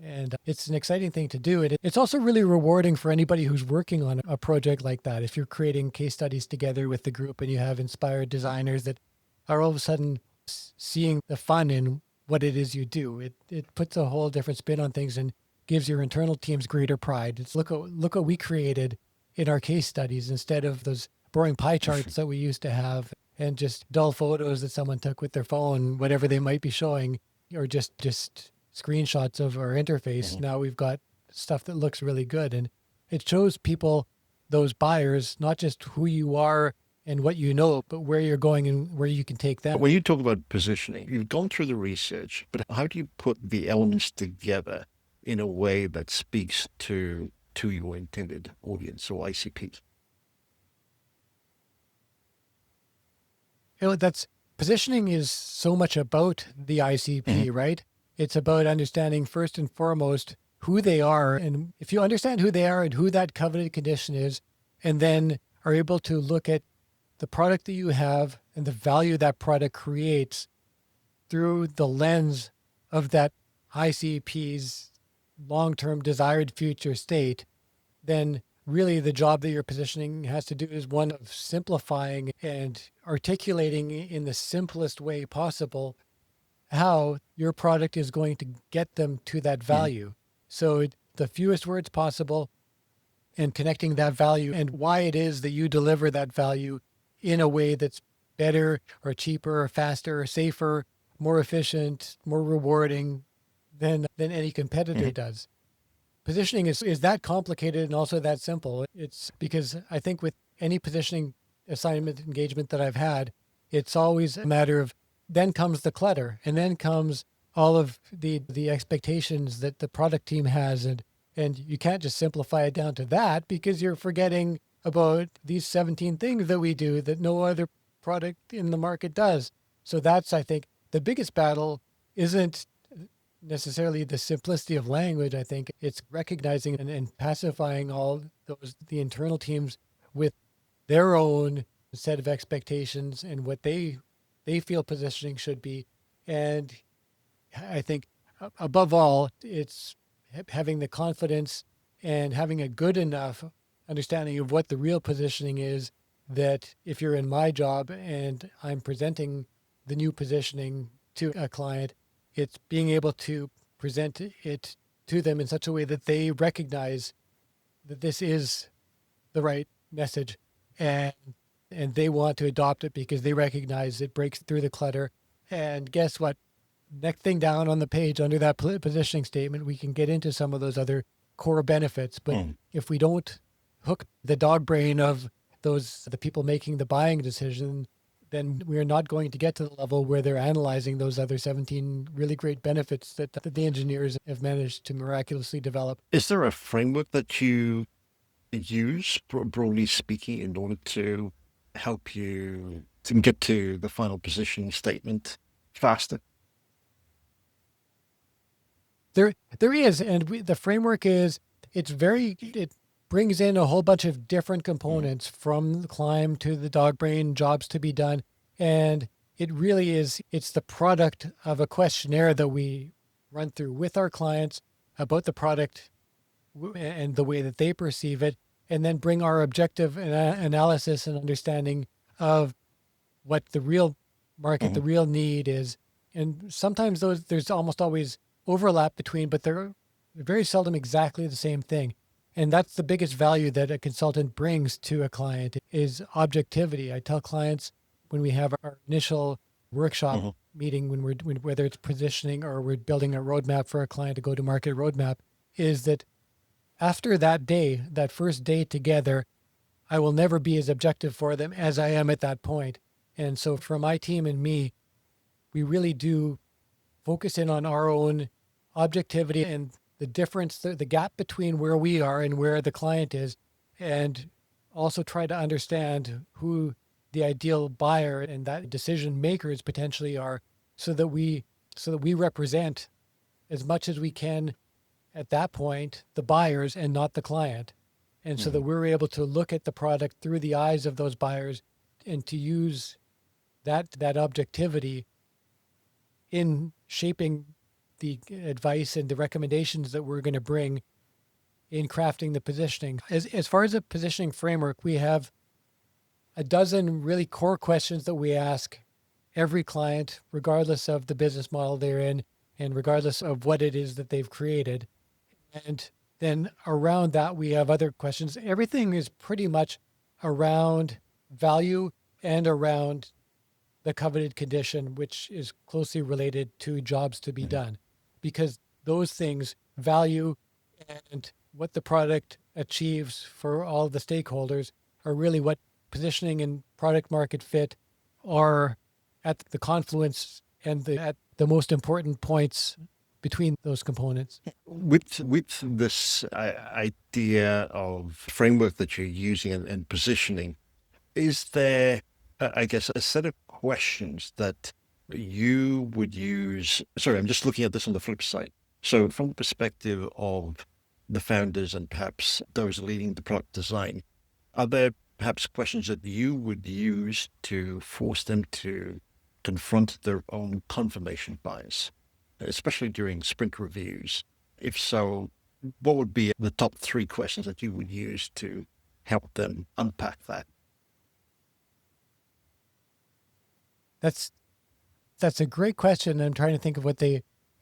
And it's an exciting thing to do. It's also really rewarding for anybody who's working on a project like that. If you're creating case studies together with the group and you have inspired designers that are all of a sudden seeing the fun in what it is you do, it puts a whole different spin on things and gives your internal teams greater pride. It's look what we created in our case studies instead of those boring pie charts that we used to have and just dull photos that someone took with their phone, whatever they might be showing, or just screenshots of our interface. Mhm. Now we've got stuff that looks really good. And it shows people, those buyers, not just who you are and what you know, but where you're going and where you can take them. When you talk about positioning, you've gone through the research, but how do you put the elements together in a way that speaks to your intended audience or ICP? That's positioning is so much about the ICP, right? It's about understanding first and foremost who they are. And if you understand who they are and who that coveted condition is, and then are able to look at the product that you have and the value that product creates through the lens of that ICP's long-term desired future state, then really the job that your positioning has to do is one of simplifying and articulating in the simplest way possible how your product is going to get them to that Mhm. value. So the fewest words possible and connecting that value and why it is that you deliver that value in a way that's better or cheaper or faster or safer, more efficient, more rewarding than any competitor Mhm. does. Positioning is that complicated and also that simple. It's because I think with any positioning assignment engagement that I've had, it's always a matter of then comes the clutter and then comes all of the expectations that the product team has and you can't just simplify it down to that because you're forgetting about these 17 things that we do that no other product in the market does. So that's I think the biggest battle isn't necessarily the simplicity of language. I think it's recognizing and pacifying all the internal teams with their own set of expectations and what they they feel positioning should be. And I think above all, it's having the confidence and having a good enough understanding of what the real positioning is, that if you're in my job and I'm presenting the new positioning to a client, it's being able to present it to them in such a way that they recognize that this is the right message, and they want to adopt it because they recognize it breaks through the clutter. And guess what? Next thing down on the page under that positioning statement, we can get into some of those other core benefits. But if we don't hook the dog brain of the people making the buying decision, then we're not going to get to the level where they're analyzing those other 17 really great benefits that the engineers have managed to miraculously develop. Is there a framework that you use, broadly speaking, in order to help you to get to the final positioning statement faster? There is, and the framework is, it brings in a whole bunch of different components, from the climb to the dog brain, jobs to be done. And it really is, it's the product of a questionnaire that we run through with our clients about the product and the way that they perceive it, and then bring our objective analysis and understanding of what the real market, the real need is. And sometimes there's almost always overlap between, but they're very seldom exactly the same thing. And that's the biggest value that a consultant brings to a client, is objectivity. I tell clients when we have our initial workshop meeting, whether it's positioning or we're building a roadmap for a client, to go to market roadmap, is that after that day, that first day together, I will never be as objective for them as I am at that point. And so for my team and me, we really do focus in on our own objectivity and the difference, the gap between where we are and where the client is, and also try to understand who the ideal buyer and that decision makers potentially are, so that we represent as much as we can at that point the buyers and not the client. And so that we're able to look at the product through the eyes of those buyers, and to use that objectivity in shaping the advice and the recommendations that we're going to bring in crafting the positioning. As far as a positioning framework, we have a dozen really core questions that we ask every client, regardless of the business model they're in and regardless of what it is that they've created. And then around that, we have other questions. Everything is pretty much around value and around the coveted condition, which is closely related to jobs to be done, because those things, value and what the product achieves for all the stakeholders, are really what positioning and product market fit are at the confluence and at the most important points between those components. With this idea of framework that you're using and positioning, is there, I guess, a set of questions that you would use? Sorry, I'm just looking at this on the flip side. So from the perspective of the founders and perhaps those leading the product design, are there perhaps questions that you would use to force them to confront their own confirmation bias, especially during sprint reviews? If so, what would be the top 3 questions that you would use to help them unpack that? That's a great question. I'm trying to think of what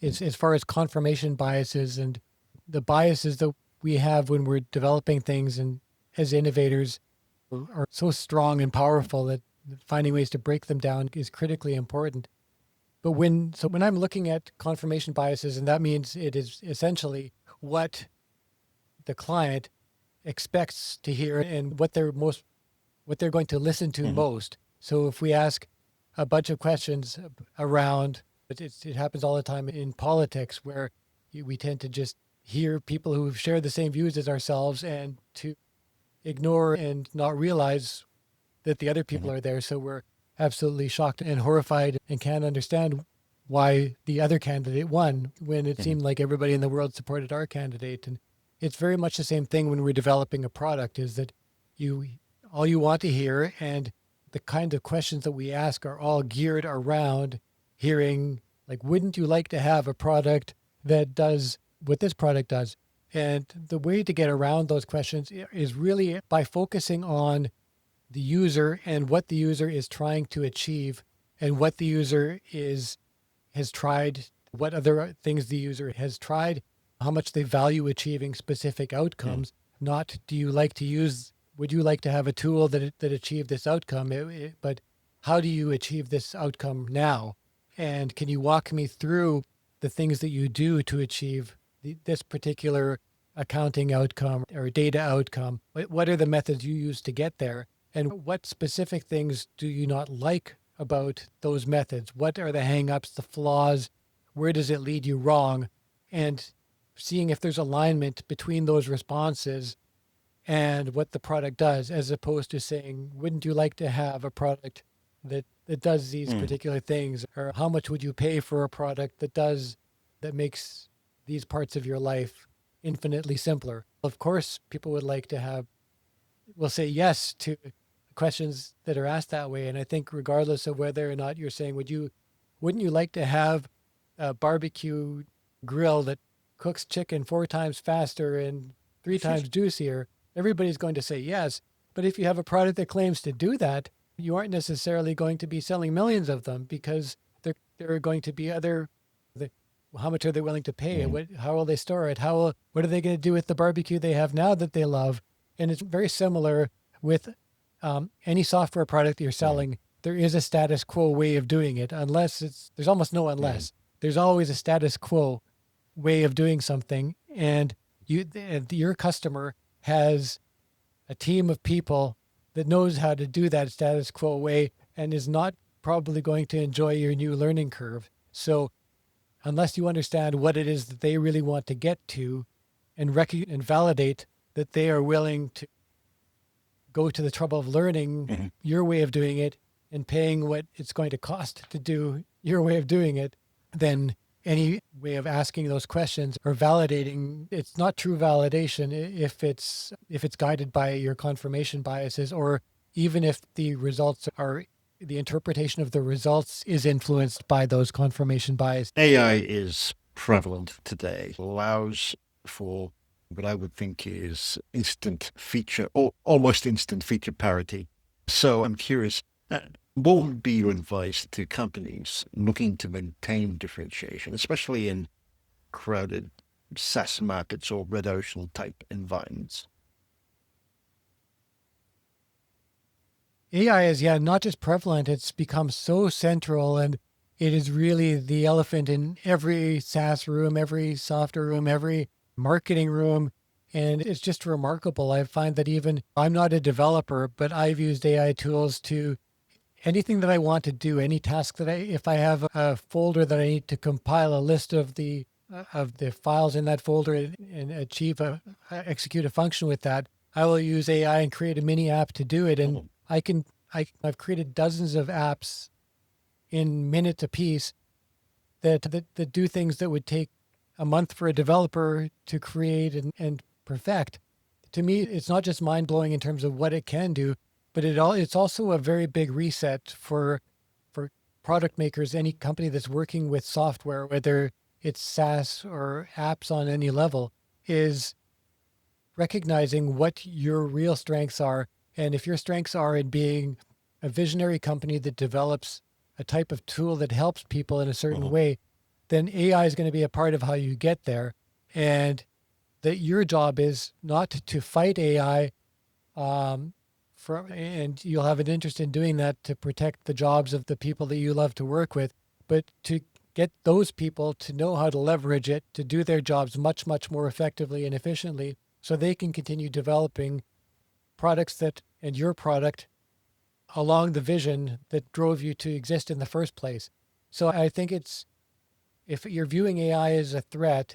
as far as confirmation biases and the biases that we have when we're developing things, and as innovators are so strong and powerful that finding ways to break them down is critically important. But when I'm looking at confirmation biases, and that means it is essentially what the client expects to hear and what they're going to listen to most. So if we ask a bunch of questions around, it happens all the time in politics, where we tend to just hear people who share the same views as ourselves, and to ignore and not realize that the other people are there. So we're absolutely shocked and horrified and can't understand why the other candidate won, when it seemed like everybody in the world supported our candidate. And it's very much the same thing when we're developing a product, is that all you want to hear, and the kind of questions that we ask are all geared around hearing, like, wouldn't you like to have a product that does what this product does? And the way to get around those questions is really by focusing on the user and what the user is trying to achieve and what the user has tried, what other things the user has tried, how much they value achieving specific outcomes. Not would you like to have a tool that achieved this outcome, but how do you achieve this outcome now? And can you walk me through the things that you do to achieve this particular accounting outcome or data outcome? What are the methods you use to get there? And what specific things do you not like about those methods? What are the hangups, the flaws? Where does it lead you wrong? And seeing if there's alignment between those responses and what the product does, as opposed to saying, wouldn't you like to have a product that does these particular things? Or how much would you pay for a product that makes these parts of your life infinitely simpler? Of course, people will say yes to questions that are asked that way. And I think regardless of whether or not you're saying, wouldn't you like to have a barbecue grill that cooks chicken 4 times faster and 3 times juicier, everybody's going to say yes. But if you have a product that claims to do that, you aren't necessarily going to be selling millions of them, because there are going to be how much are they willing to pay? How will they store it? What are they going to do with the barbecue they have now that they love? And it's very similar with any software product that you're selling. There is a status quo way of doing it, there's almost no unless. There's always a status quo way of doing something. And your customer has a team of people that knows how to do that status quo way and is not probably going to enjoy your new learning curve. So unless you understand what it is that they really want to get to and validate that they are willing to go to the trouble of learning your way of doing it and paying what it's going to cost to do your way of doing it, then any way of asking those questions or validating, it's not true validation if it's guided by your confirmation biases, or even if the interpretation of the results is influenced by those confirmation biases. AI is prevalent today, allows for what I would think is instant feature or almost instant feature parity. So I'm curious, what would be your advice to companies looking to maintain differentiation, especially in crowded SaaS markets or red ocean type environments? AI is, not just prevalent, it's become so central, and it is really the elephant in every SaaS room, every software room, every marketing room. And it's just remarkable. I find that even I'm not a developer, but I've used AI tools to anything that I want to do, any task if I have a folder that I need to compile a list of the files in that folder and execute a function with that, I will use AI and create a mini app to do it. And I've created dozens of apps in minutes a piece that do things that would take a month for a developer to create and perfect. To me, it's not just mind blowing in terms of what it can do, but it's also a very big reset for product makers, any company that's working with software, whether it's SaaS or apps on any level, is recognizing what your real strengths are. And if your strengths are in being a visionary company that develops a type of tool that helps people in a certain way, then AI is going to be a part of how you get there. And that your job is not to fight AI, and you'll have an interest in doing that to protect the jobs of the people that you love to work with, but to get those people to know how to leverage it to do their jobs much, much more effectively and efficiently, so they can continue developing products and your product along the vision that drove you to exist in the first place. So I think if you're viewing AI as a threat,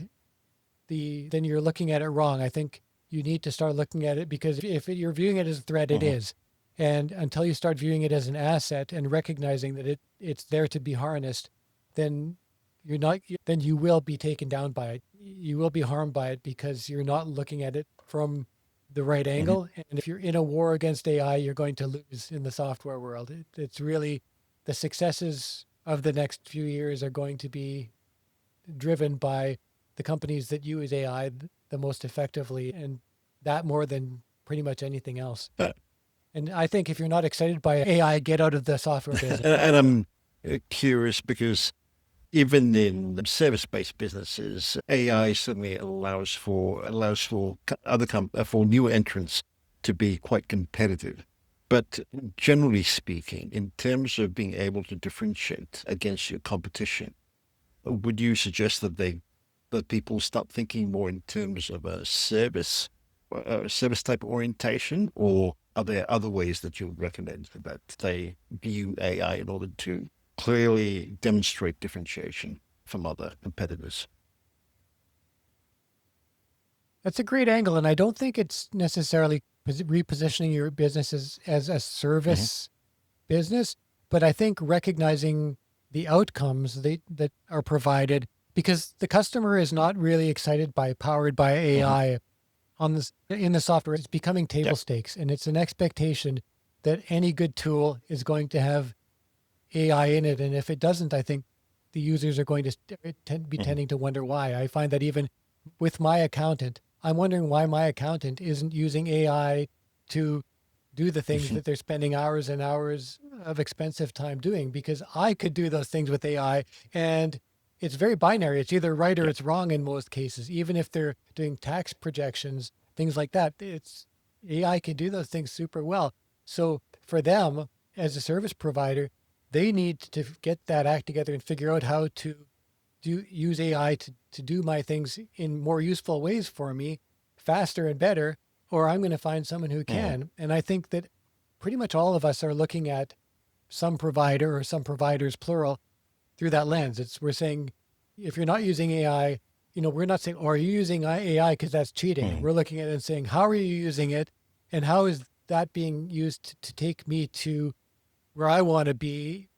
then you're looking at it wrong. I think you need to start looking at it, because if you're viewing it as a threat, it is. And until you start viewing it as an asset and recognizing that it's there to be harnessed, then then you will be taken down by it. You will be harmed by it, because you're not looking at it from the right Mhm. angle. And if you're in a war against AI, you're going to lose in the software world. It's really the successes of the next few years are going to be driven by the companies that use AI the most effectively, and that more than pretty much anything else. Uh, And I think if you're not excited by AI, get out of the software business. and I'm curious because even in service-based businesses, AI certainly allows for for new entrants to be quite competitive. But generally speaking, in terms of being able to differentiate against your competition, would you suggest that people start thinking more in terms of a service type orientation, or are there other ways that you would recommend that they view AI in order to clearly demonstrate differentiation from other competitors? That's a great angle. And I don't think it's necessarily repositioning your business as a Hmm. service business, but I think recognizing the outcomes that are provided because the customer is not really excited by powered by Hmm. AI on this in the software. It's becoming Yeah. table stakes, and it's an expectation that any good tool is going to have AI in it. And if it doesn't, I think the users are going to be Hmm. tending to wonder why. I find that even with my accountant, I'm wondering why my accountant isn't using AI to do the things that they're spending hours and hours of expensive time doing because I could do those things with AI and it's very binary. It's either right or Yeah. it's wrong in most cases. Even if they're doing tax projections, things like that, it's AI can do those things super well. So for them as a service provider, they need to get that act together and figure out how to use AI to do my things in more useful ways for me faster and better, or I'm going to find someone who Hmm. can. And I think that pretty much all of us are looking at some provider or some providers, plural, through that lens. We're saying, if you're not using AI, we're not saying, oh, are you using AI? Because that's cheating. Hmm. We're looking at it and saying, how are you using it? And how is that being used to take me to where I want to be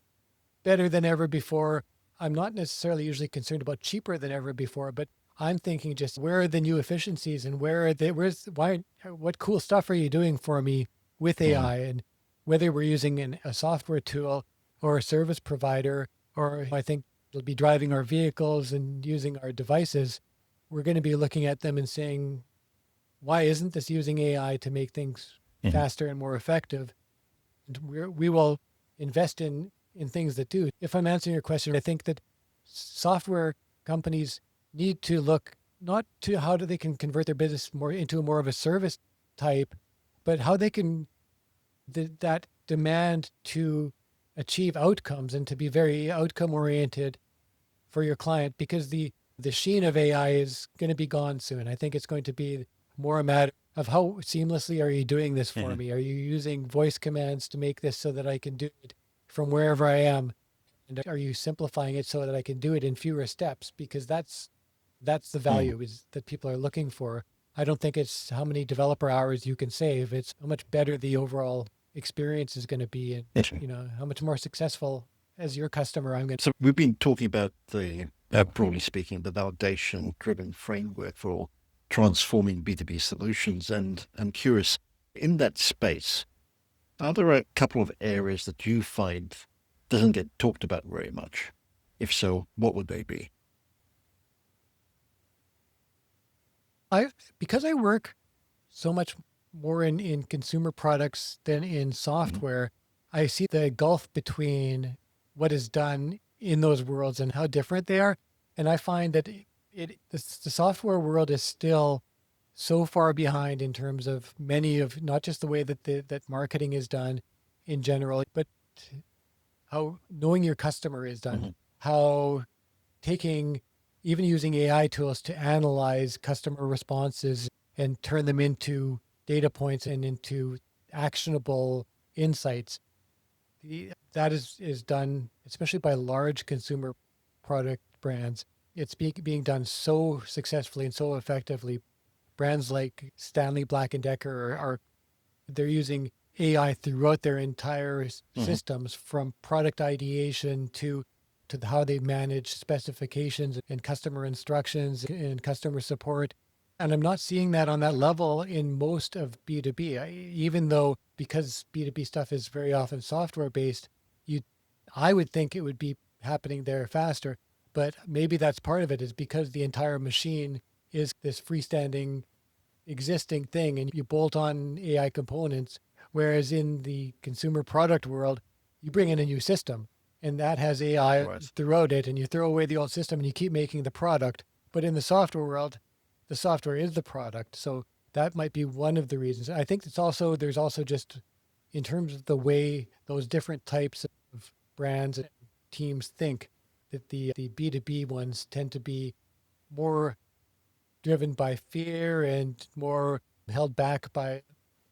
better than ever before? I'm not necessarily usually concerned about cheaper than ever before, but I'm thinking just where are the new efficiencies and what cool stuff are you doing for me with Hmm. AI? And whether we're using a software tool or a service provider, or I think it'll be driving our vehicles and using our devices, we're going to be looking at them and saying, why isn't this using AI to make things Hmm. faster and more effective? And we will invest in things that do. If I'm answering your question, I think that software companies need to look not to how do they can convert their business more into more of a service type, but how they can that demand to achieve outcomes and to be very outcome oriented for your client because the sheen of AI is going to be gone soon. I think it's going to be more a matter of how seamlessly are you doing this for Hmm. me? Are you using voice commands to make this so that I can do it from wherever I am? And are you simplifying it so that I can do it in fewer steps? Because that's the Hmm. value is that people are looking for. I don't think it's how many developer hours you can save. It's how much better the overall experience is going to be and Interesting. how much more successful as your customer I'm going to. So we've been talking about broadly speaking, the validation-driven framework for transforming B2B solutions, and I'm curious, in that space, are there a couple of areas that you find doesn't get talked about very much? If so, what would they be? I because I work so much more in consumer products than in Mhm. software, I see the gulf between what is done in those worlds and how different they are. And I find that the software world is still so far behind in terms of many of not just the way that marketing is done in general, but how knowing your customer is done, Mhm. how taking even using AI tools to analyze customer responses and turn them into data points and into actionable insights. That is done, especially by large consumer product brands. It's being done so successfully and so effectively. Brands like Stanley Black and Decker are they're using AI throughout their entire Mhm. systems, from product ideation to how they manage specifications and customer instructions and customer support. And I'm not seeing that on that level in most of B2B, even though because B2B stuff is very often software based, you, I would think it would be happening there faster. But maybe that's part of it is because the entire machine is this freestanding existing thing and you bolt on AI components. Whereas in the consumer product world, you bring in a new system and that has AI Right. throughout it and you throw away the old system and you keep making the product. But in the software world, the software is the product. So that might be one of the reasons. I think there's also just in terms of the way those different types of brands and teams think that the B2B ones tend to be more driven by fear and more held back by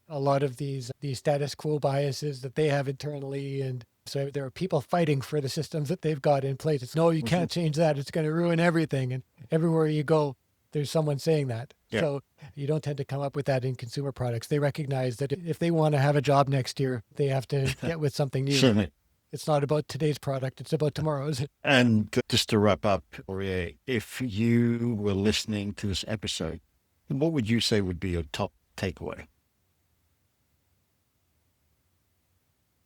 a lot of these status quo biases that they have internally. And so there are people fighting for the systems that they've got in place. It's no, you Mm-hmm. can't change that. It's going to ruin everything. And everywhere you go, there's someone saying that. Yeah. So you don't tend to come up with that in consumer products. They recognize that if they want to have a job next year, they have to get with something new. Certainly. It's not about today's product. It's about tomorrow's. And just to wrap up, Laurier, if you were listening to this episode, what would you say would be your top takeaway?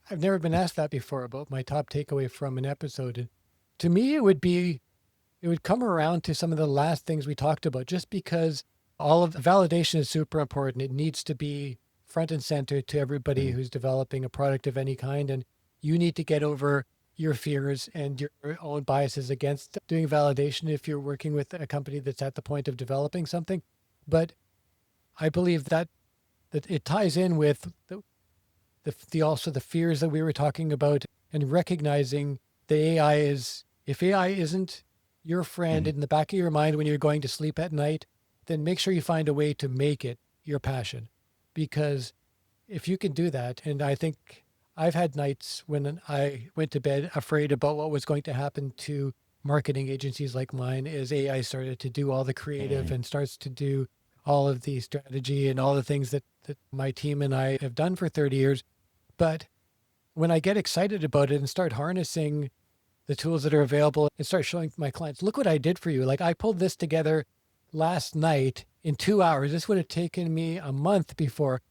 I've never been asked that before about my top takeaway from an episode. And to me, it would come around to some of the last things we talked about, just because all of validation is super important. It needs to be front and center to everybody who's developing a product of any kind. And you need to get over your fears and your own biases against doing validation if you're working with a company that's at the point of developing something. But I believe that it ties in with the also the fears that we were talking about and recognizing the AI is, if AI isn't your friend in the back of your mind when you're going to sleep at night, then make sure you find a way to make it your passion. Because if you can do that, and I think I've had nights when I went to bed afraid about what was going to happen to marketing agencies like mine as AI started to do all the creative and starts to do all of the strategy and all the things that my team and I have done for 30 years. But when I get excited about it and start harnessing the tools that are available and start showing my clients, look what I did for you. Like I pulled this together last night in 2 hours. This would have taken me a month before.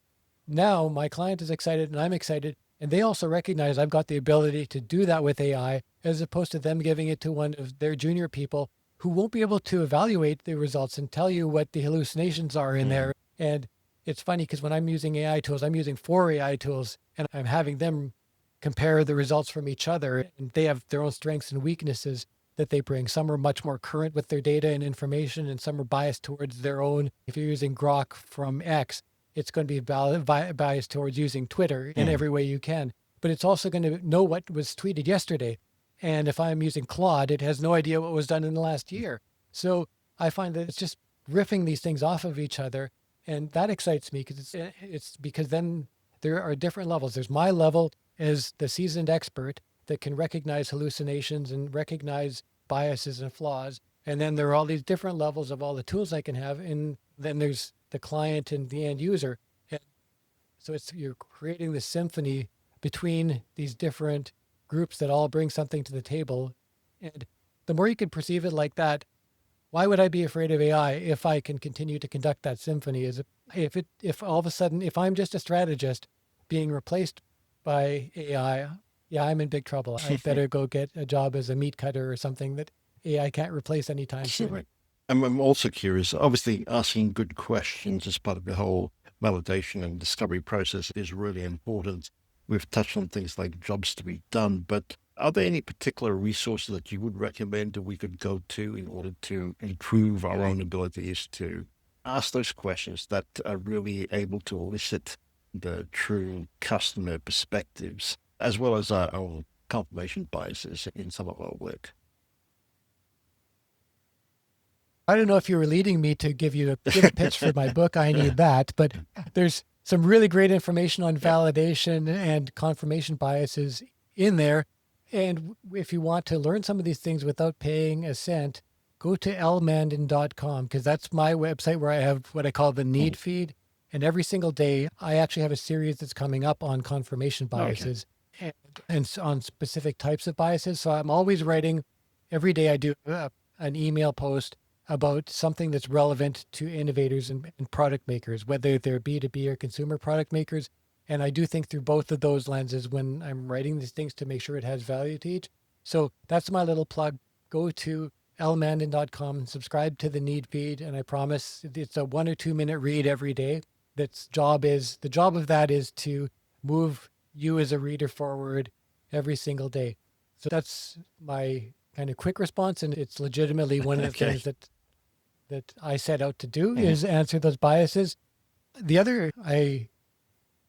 Now my client is excited and I'm excited. And they also recognize I've got the ability to do that with AI, as opposed to them giving it to one of their junior people who won't be able to evaluate the results and tell you what the hallucinations are in there. And it's funny because when I'm using AI tools, I'm using 4 AI tools and I'm having them compare the results from each other. And they have their own strengths and weaknesses that they bring. Some are much more current with their data and information, and some are biased towards their own. If you're using Grok from X, it's going to be biased towards using Twitter in every way you can. But it's also going to know what was tweeted yesterday. And if I'm using Claude, it has no idea what was done in the last year. So I find that it's just riffing these things off of each other. And that excites me because it's because then there are different levels. There's my level as the seasoned expert that can recognize hallucinations and recognize biases and flaws. And then there are all these different levels of all the tools I can have. And then there's the client and the end user. And so you're creating this symphony between these different groups that all bring something to the table. And the more you can perceive it like that, why would I be afraid of AI if I can continue to conduct that symphony? If all of a sudden, if I'm just a strategist being replaced by AI, yeah, I'm in big trouble. I better go get a job as a meat cutter or something that AI can't replace anytime soon. Right. I'm also curious, obviously asking good questions as part of the whole validation and discovery process is really important. We've touched on things like jobs to be done, but are there any particular resources that you would recommend that we could go to in order to improve our own abilities to ask those questions that are really able to elicit the true customer perspectives, as well as our own confirmation biases in some of our work? I don't know if you were leading me to give a pitch for my book. I need that, but there's some really great information on validation and confirmation biases in there. And if you want to learn some of these things without paying a cent, go to lmandin.com, because that's my website where I have what I call the need feed. And every single day, I actually have a series that's coming up on confirmation biases and on specific types of biases. So I'm always writing. Every day I do an email post about something that's relevant to innovators and product makers, whether they're B2B or consumer product makers. And I do think through both of those lenses when I'm writing these things to make sure it has value to each. So that's my little plug. Go to lmandin.com and subscribe to the Need feed. And I promise it's a 1 or 2 minute read every day. The job of that is to move you as a reader forward every single day. So that's my kind of quick response. And it's legitimately one of the Okay. things that I set out to do Mhm. is answer those biases. The other,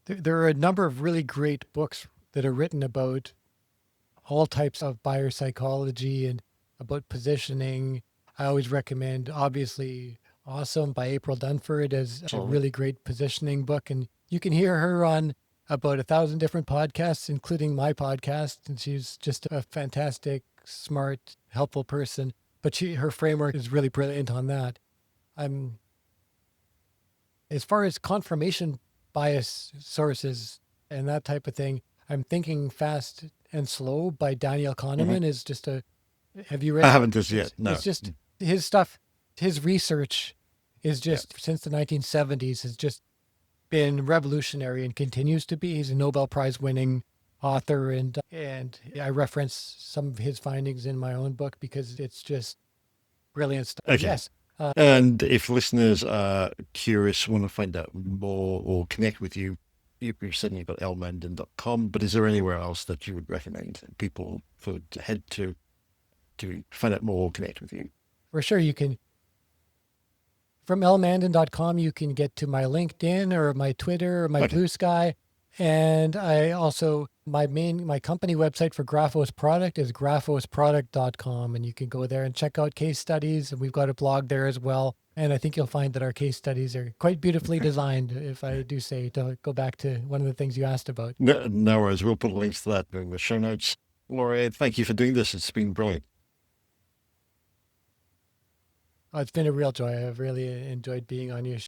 there are a number of really great books that are written about all types of buyer psychology and about positioning. I always recommend, obviously, Awesome by April Dunford as a So, really great positioning book. And you can hear her on about 1,000 different podcasts, including my podcast. And she's just a fantastic, smart, helpful person. But her framework is really brilliant on that. I'm As far as confirmation bias sources and that type of thing, I'm thinking Fast and Slow by Daniel mhm. Kahneman is just a, have you I read? haven't just yet. It's No. just his stuff, his research is Yeah. just since the 1970s has just been revolutionary and continues to be. He's a Nobel Prize winning author and I reference some of his findings in my own book because it's just brilliant stuff. Okay. Yes. And if listeners are curious, want to find out more or connect with you, you've said you've got lmandin.com, but is there anywhere else that you would recommend people to head to find out more or connect with you? For sure, you can from lmandin.com, you can get to my LinkedIn or my Twitter or my Okay. Blue Sky. And I also, my company website for Graphos Product is graphosproduct.com. And you can go there and check out case studies. And we've got a blog there as well. And I think you'll find that our case studies are quite beautifully designed, if I do say, to go back to one of the things you asked about. No worries. We'll put links to that in the show notes. Laurier, thank you for doing this. It's been brilliant. Oh, it's been a real joy. I've really enjoyed being on your